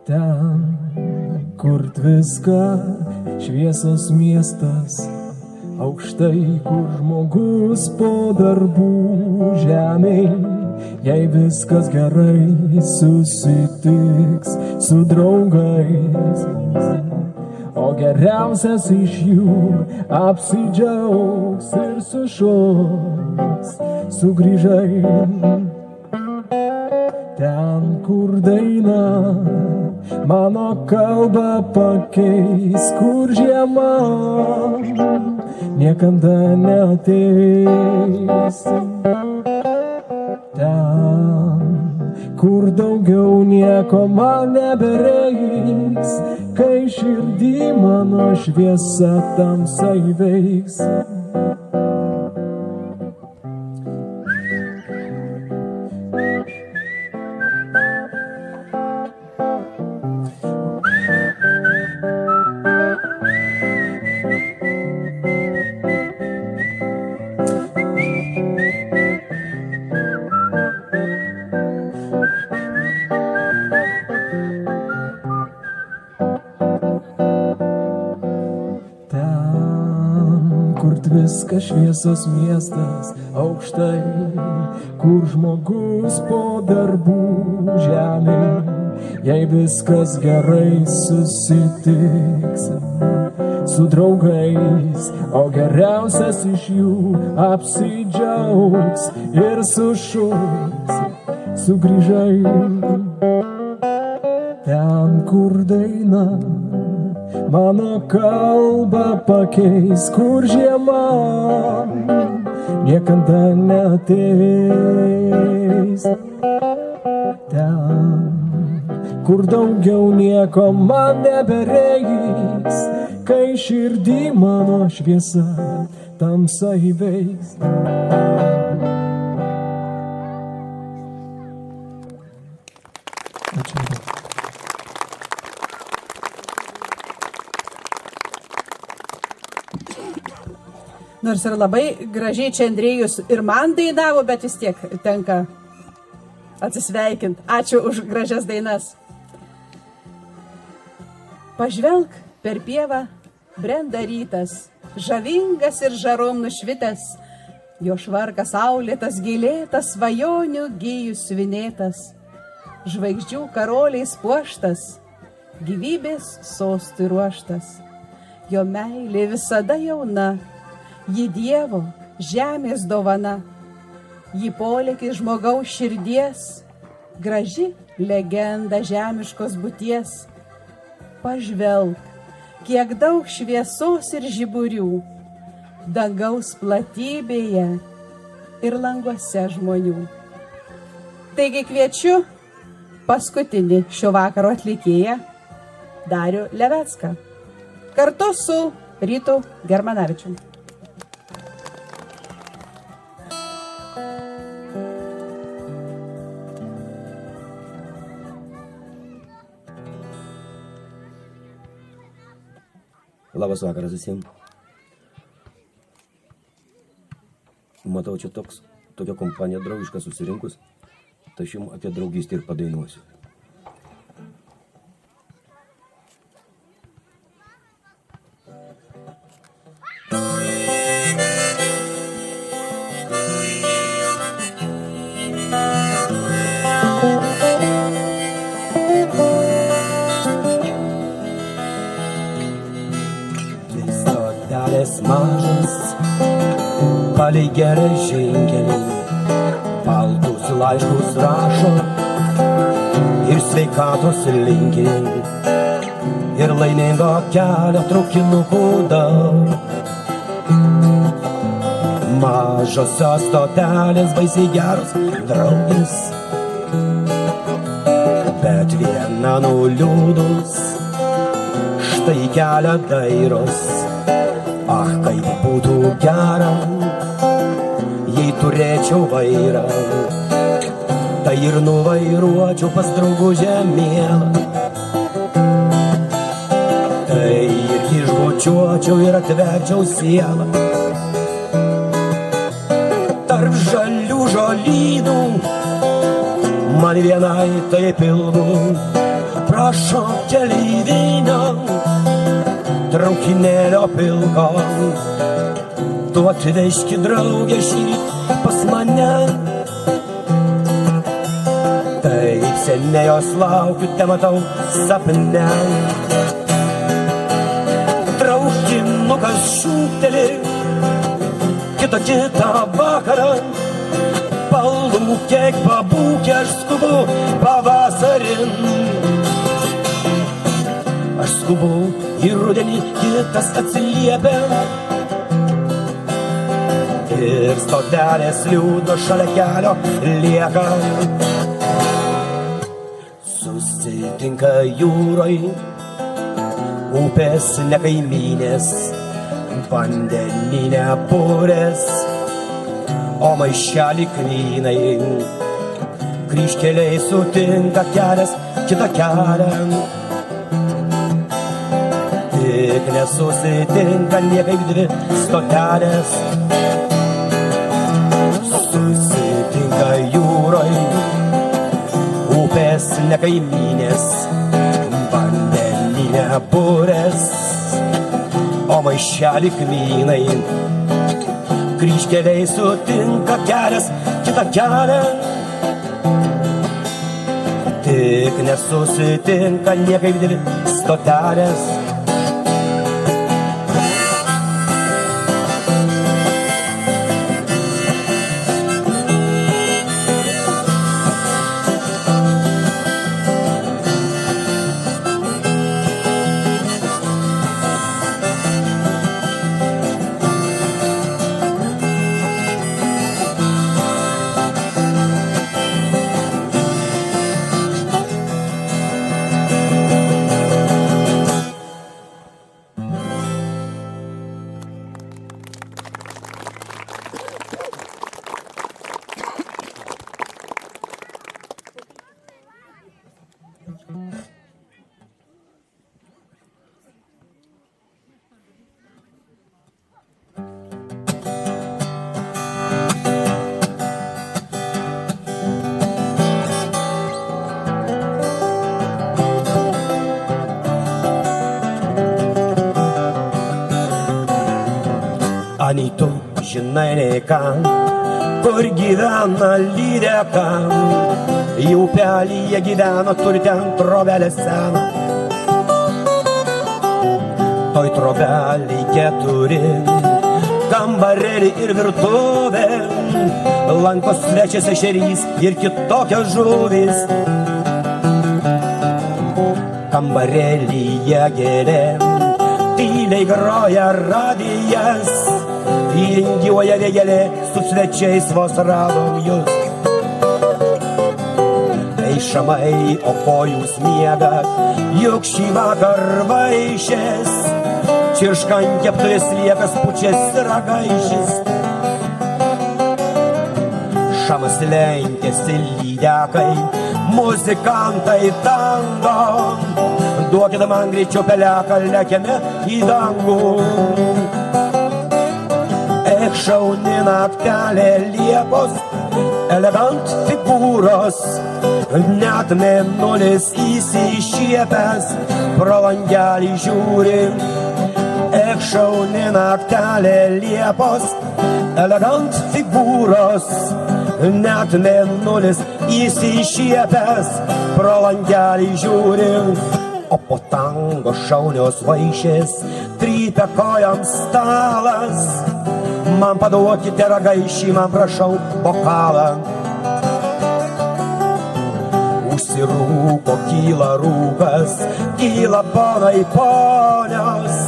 Ten, kur viską, šviesos miestas, aukštai, kur žmogus po darbų žemėj, jei viskas gerai, susitiks su draugais, o geriausias iš jų apsidžiaugs ir sušoks, sugrįžai. Ten, kur daina mano kalbą pakeis, kur žiema niekada neateis. Ten, kur daugiau nieko man nebereiks, kai širdį mano šviesa tamsa įveiks. Viskas šviesos miestas, aukštai, kur žmogus po darbų žemėj, jei viskas gerai, susitiks su draugais, o geriausias iš jų apsidžiaugs ir sušuks, sugrįžai. Ten, kur daina mano kalbą pakeis, kur žiema niekada neateis. Ten, kur daugiau nieko man nebereiks, kai širdį mano šviesa tamsa įveiks. Ačiū. Nors ir labai gražiai čia Andrėjus ir man dainavo, bet vis tiek tenka atsisveikinti. Ačiū už gražias dainas. Pažvelk per pievą, brenda rytas, žavingas ir žarom nušvitęs, jo švarkas saulėtas, gilėtas, svajonių gijų svinėtas, žvaigždžių karoliais puoštas, gyvybės sostui ruoštas, jo meilė visada jauna, ji Dievo žemės dovana, ji polėkis žmogaus širdies, graži legenda žemiškos būties. Pažvelk, kiek daug šviesos ir žiburių, dangaus platybėje ir languose žmonių. Taigi kviečiu paskutinį šio vakaro atlikėją Darių Levecką kartu su Rytu Germanavičium. Labas vakaras visiems. Matau, čia tokia kompanija draugiška susirinkus, tai aš jums apie draugystę ir padainuosiu. Mažas, palei geležinkelį, baltus laiškus rašo ir sveikatos linki, ir laimingo kelio traukinukų daug. Mažosios stotelės baisiai geros draugės, bet viena nuliūdus, štai kelią dairos. Ach, kaip būtų gera, jei turėčiau vairą, tai ir nuvairuočiau pas draugužę mielą. Tai ir išbučiuočiau ir atverčiau sielą. Tarp žalių žolynų, man vienai taip ilgu, prašo keleivinio traukinėlio pilko, tu atveški draugę šįryt pas mane. Taip seniai jos laukiu, te matau sapne. Traukinukas šūkteli, kitą vakarą, palūkėk pabūkė, aš skubu pavasarin. Aš skubu į rudenį, kitas atsiliepia, ir stotelės liūdnos šalia kelio lieka. Susitinka jūroj, upės ne kaimynės, vandeninė burės, o maišelį krynai. Kryžkeliai sutinka kelias, kitą kelią. Tik nesusitinka niekaip dvi stotelės. Susitinka jūroj, upės ne kaimynės, vandeninė burės, o maišelį kmynai. Kryžkeliai sutinka kelias, kitą kelią. Tik nesusitinka niekaip dvi stotelės. nežinai nei ką, kur gyvena lydeka. Į upelį jie gyveno, turi ten trobelę seną. Toj trobelį 4 kambarėlį ir virtuvė, lanko svečias ešerys ir kitokios žuvys. Kambarėlyje gėlė, tyliai groja radijas, įringiuoja vėgelė, su svečiais vos radom jūs. Ei šamai, o ko jūs miegat, juk šį vakar vaišės, čirškant keptuvės liekas pučiasi ragaišis. Šamas lenkėsi lydekai, muzikantai tango, duokite man greičiau peleką, lekiame į dangų. Šauni naktelė Liepos, elegant figūros, net mėnulis įsišiepęs pro langelį žiūri. Šauni naktelė Liepos, elegant figūros, net mėnulis įsišiepęs pro langelį žiūri. O po tango šaunios vaišės trypia kojam stalas. Man paduokite ragaišį, man prašau bokalą. Užsirūko, kyla rūkas, kyla ponai ponios.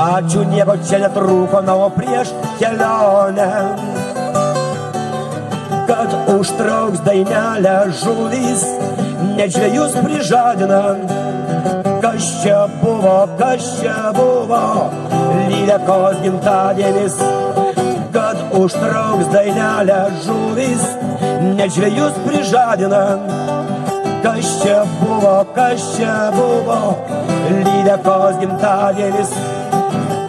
Ačiū, nieko čia netrūko, na o prieš kelionę, kad užtrauks dainelę žuvys, net žvejus prižadina. Kas čia buvo, lydekos gimtadienis, kad užtrauks dainelę žuvys, net žvejus prižadina. Kas čia buvo, lydekos gimtadienis,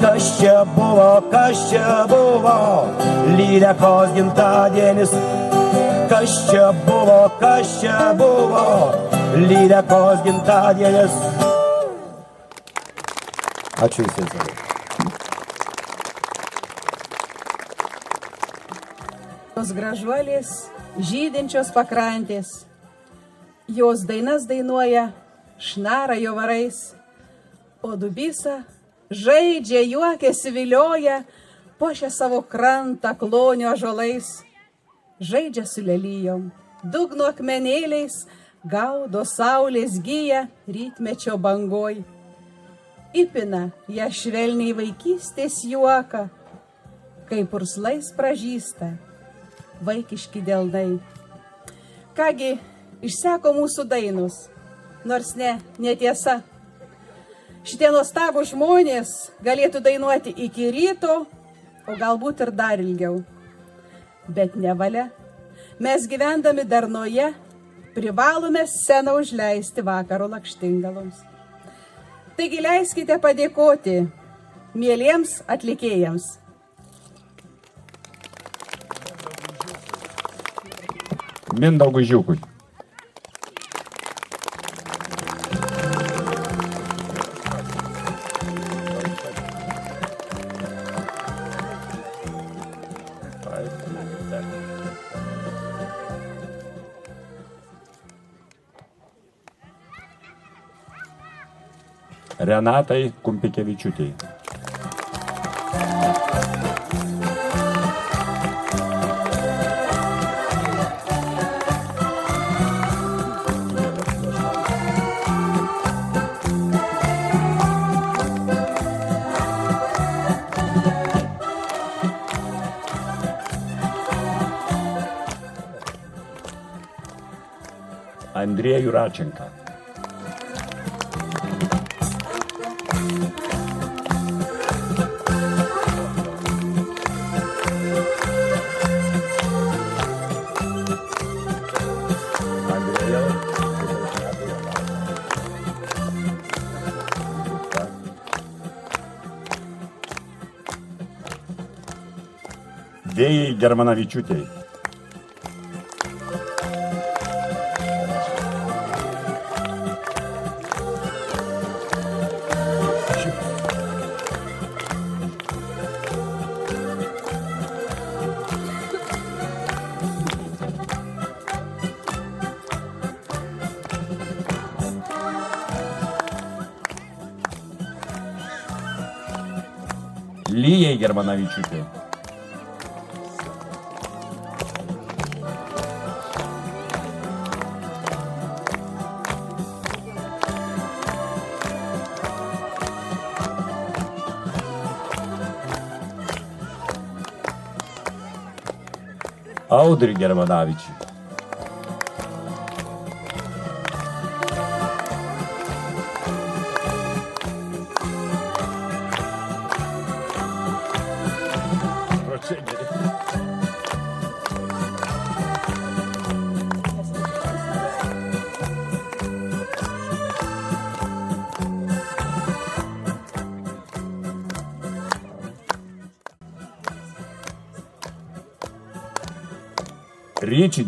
kas čia buvo, lydekos gimtadienis, kas čia buvo, lydekos gimtadienis. Ačiū visiems. Tos gražuolės, žydinčios pakrantės, jos dainas dainuoja, šnara jo varais, o Dubisa žaidžia, juokiasi, vilioja, puošia savo krantą klonių ąžuolais, žaidžia su lelijom, dugno akmenėliais, gaudo saulės gyja rytmečio bangoj. Įpina ją švelniai vaikystės juoką, kai purslais pražįsta vaikiški delnai. Kągi, išseko mūsų dainos, nors netiesa. Šitie nuostabų žmonės galėtų dainuoti iki ryto, o galbūt ir dar ilgiau. Bet nevalia, mes gyvendami darnoje privalome sceną užleisti vakaro lakštingaloms. Taigi leiskite padėkoti mieliems atlikėjams. Mindaugui Žiūkui. Renatai Kumpikevičiūtei. Andrėjų Račenką. Dėjai Germanavičiūtei. Lyjai Germanavičiūtė. Audriui Germanavičiui. Ryčiui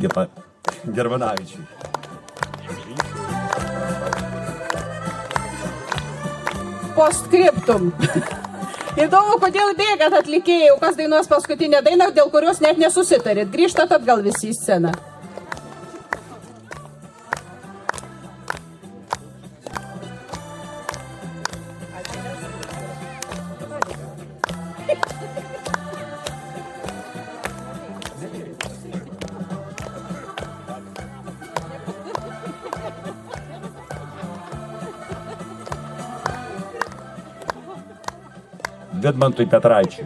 Germanavičiui. Postscriptum. Įdomu, kodėl bėgat atlikėjų, kas dainuos paskutinę dainą, dėl kurios net nesusitarit. Grįžtat atgal visi į sceną. Vidmantui Petraičiui.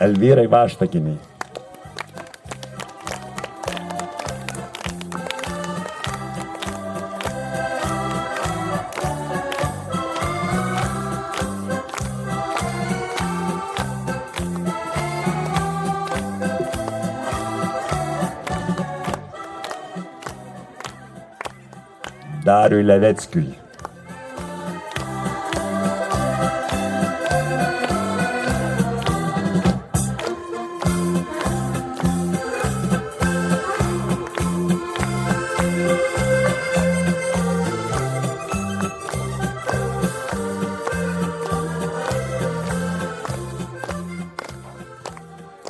Elvyrai Vaštakiniai. Dariui Leveckiui.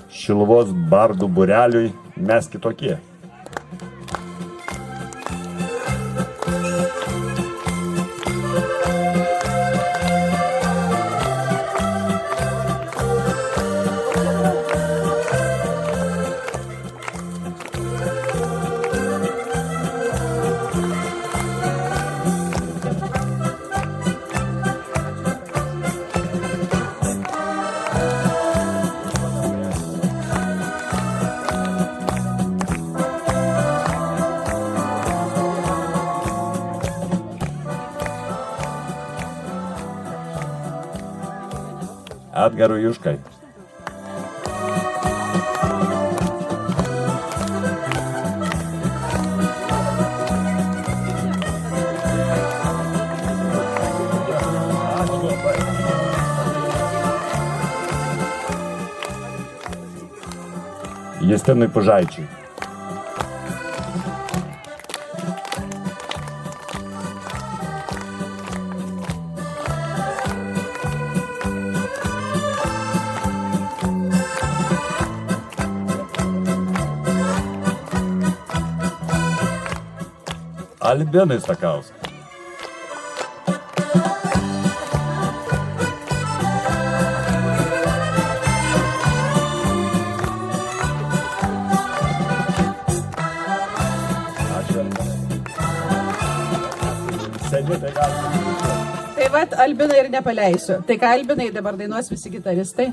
Šiluvos bardų būreliui Mes kitokie. Edgarui Juškai. Justinui Pužaičiui. Albinui Sakauskai. Tai vat, Albinai ir nepaleisiu. Tai ką, Albinai, dabar dainuos visi gitaristai?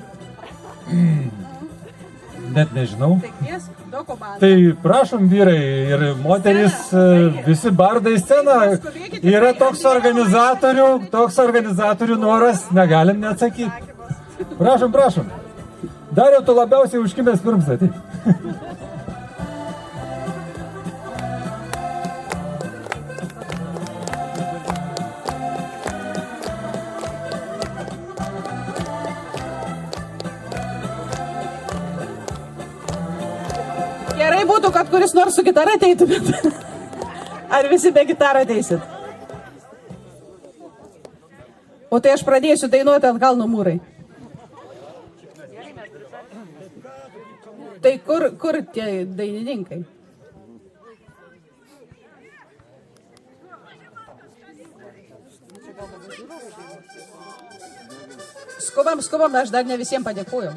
Net nežinau. Tai kviesk, do komandą. Tai prašom vyrai ir moteris, visi bardai į sceną. Yra toks organizatorių noras, negalim neatsakyti. Prašom, prašom. Dariau, tu labiausiai užkimęs pirms ateik. Gerai, gerai būtų, kad kuris nors su gitara ateitumėt. Ar visi be gitarą ateisit? O tai aš pradėsiu dainuoti ant kalno mūrai. Tai kur tie dainininkai? Skubam, aš dar ne visiems padėkuoju.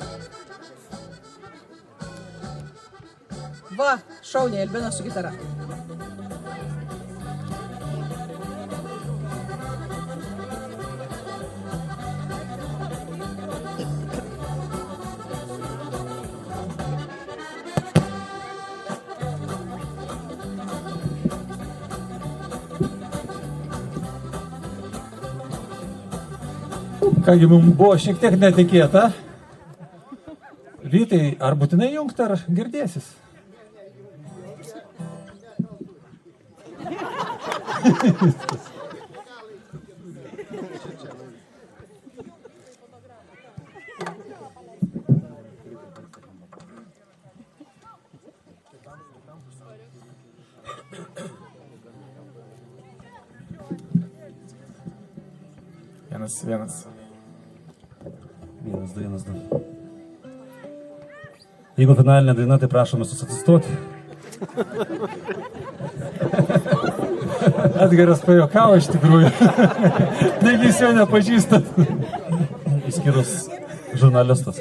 Va, šauniai, Albina su gitara. Kągi, mums buvo šiek tiek netikėta. Vytai, ar būtinai jungt, ar girdėsis? Vienas. 1-2. Jeigu finalinė daina, tai prašom visus atsistoti. Edgaras pajokavo iš tikrųjų. Negi jūs jo nepažįstat. Išskyrus žurnalistas.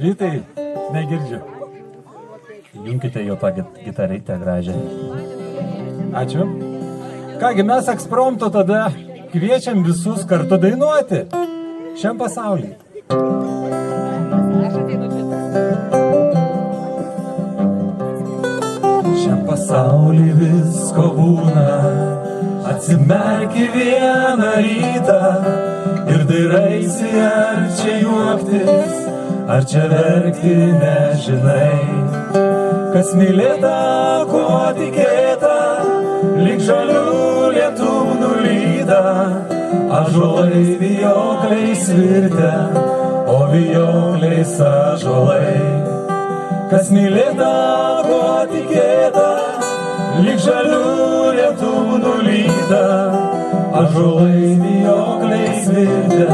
Vytai, negirdžiu. Junkite jo tą gitarytę gražią. Ačiū. Kągi, mes ekspromtu tada kviečiam visus kartu dainuoti šiam pasauliui. Šiam pasauliui visko būna, atsimerki vieną rytą ir dairaisi, ar čia juoktis, ar čia verkti, nežinai. Kas mylėta, ko tikėta, lyg žalių lietum nulyda, ąžuolai vijokliais virtę, o vijokliais ąžuolai. Kas mylėta, ko tikėta, lyg žalių lietum nulyda, ąžuolai vijokliais virtę,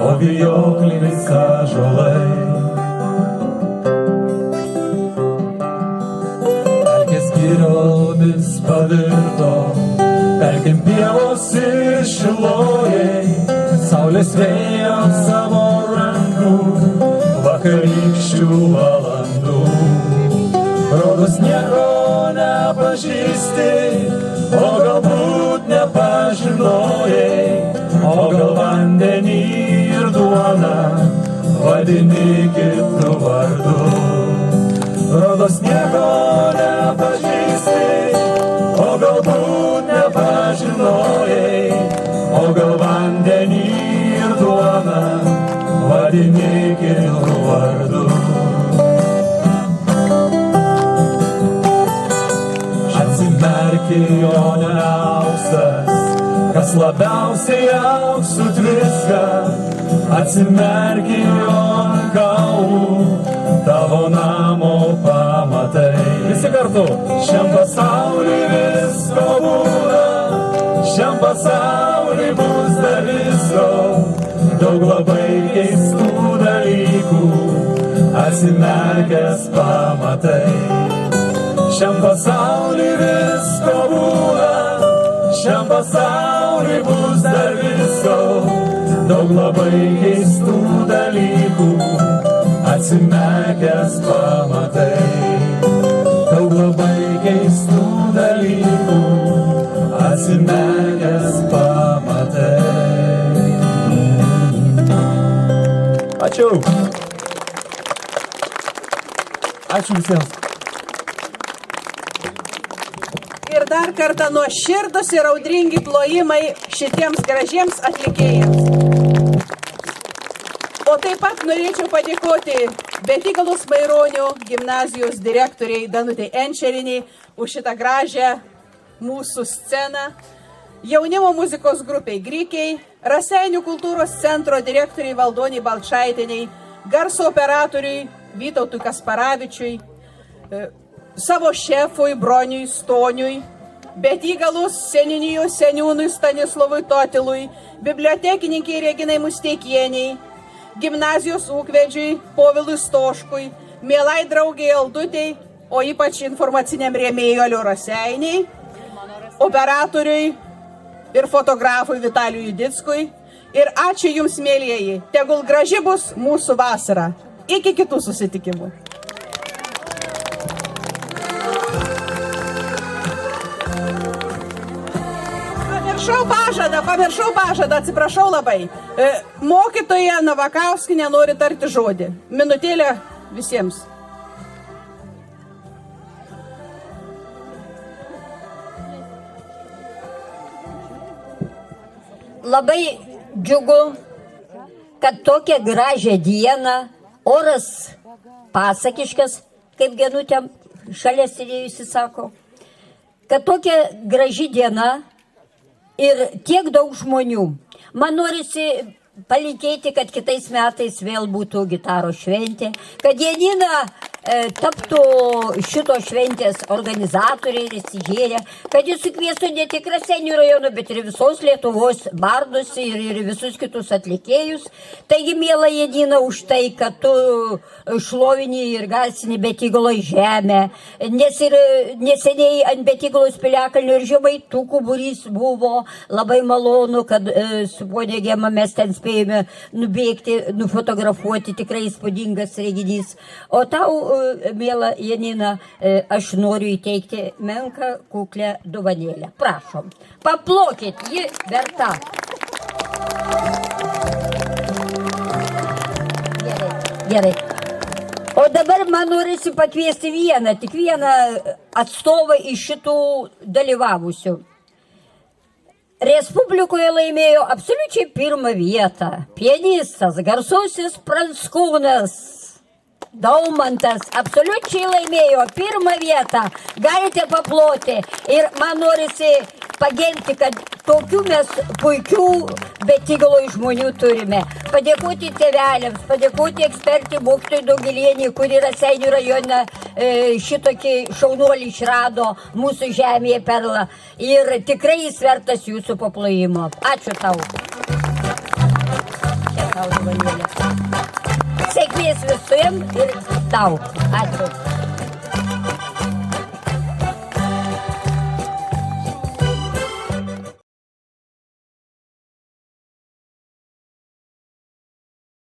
o vijokliais ąžuolai. Giriomis pavirto, pelkėm pievos ir šilojai, saulės vėjo savo rankų, vakarykščių valandų. Rodos nieko nepažįsti, o galbūt nepažinojai, o gal vandenį ir duoną vadini kitu vardu. Rodos nieko nepažįsti, o galbūt nepažinojai, o gal vandenį ir duoną vadini kitu vardu. Atsimerki, jo neaustas, kas labiausiai auksų tviska, atsimerki, jo kalnų, tavo namo pamatai. Visi kartu. Šiam pasauliui visko būna, šiam pasauliui bus dar visko, daug labai keistų dalykų, atsimerkęs pamatai. Šiam pasauliui visko būna, šiam pasauliui bus dar visko, daug labai keistų dalykų, atsimerkęs pamatai. Daug labai keistų dalykų, atsimerkęs pamatai. Ačiū. Ačiū visiems. Ir dar kartą nuoširdus ir audringi plojimai šitiems gražiems atlikėjams. O taip pat norėčiau padėkoti Betygalos Maironio gimnazijos direktoriai Danutei Enčeriniai už šitą gražią mūsų sceną, jaunimo muzikos grupiai Grikiai, Raseinių kultūros centro direktoriai Valdoniai Balčaitiniai, garso operatoriui Vytautui Kasparavičiui, savo šefui Broniui Stoniui, bet įgalus seniūnijos seniūnui Stanislovui Totilui, bibliotekininkiai Reginai Musteikieniai, gimnazijos ūkvedžiui Povilui Stoškui, mielai draugiai Aldutei, o ypač informaciniam rėmėjui Aliu Raseiniai, operatoriui ir fotografui Vitalijui Dickui. Ir ačiū Jums, mėlyjeji, tegul graži bus mūsų vasara. Iki kitų susitikimų. Pamiršau pažadą, atsiprašau labai. Mokytoja Navakauskinė nori tarti žodį. Minutėlę visiems. Labai džiugu, kad tokią gražią dieną, oras pasakiškas, kaip Genutė šalia sėdėjusi sako, kad tokia graži diena ir tiek daug žmonių. Man norisi palinkėti, kad kitais metais vėl būtų gitaros šventė, kad Janina taptų šito šventės organizatoriai ir įsižėrė, kad jis sukviestų ne tik Raseinių rajono, bet ir visos Lietuvos bardus ir visus kitus atlikėjus. Taigi, miela Janina, už tai, kad tu šlovini ir garsini Betygalos žemę, nes ir neseniai ant Betygalos piliakalnio ir žemaitukų būrys buvo labai malonu, kad su ponia Gema mes ten spėjome nubėgti, nufotografuoti, tikrai įspūdingas reginys. O tau, miela Janina, aš noriu įteikti menką kuklę dovanėlę. Prašom, paplokit, ji verta. Gerai. O dabar man norisi pakviesti tik vieną atstovą iš šitų dalyvavusių. Respublikoje laimėjo absoliučiai pirmą vietą pianistas, garsusis Pranckūnas Daumantas, absoliučiai laimėjo pirmą vietą. Galite paploti. Ir man norisi pagirti, kad tokių mes puikių Betygaloj žmonių turime. Padėkoti tėveliams, padėkoti ekspertį mokytojai Daugilienį, kuri Raseinių rajone šitokį šaunuolį išrado mūsų žemėje perlą. Ir tikrai jis vertas jūsų paplojimo. Ačiū tau. Čia tau dovanėlė. Sėkmės visiems ir tau. Ačiū.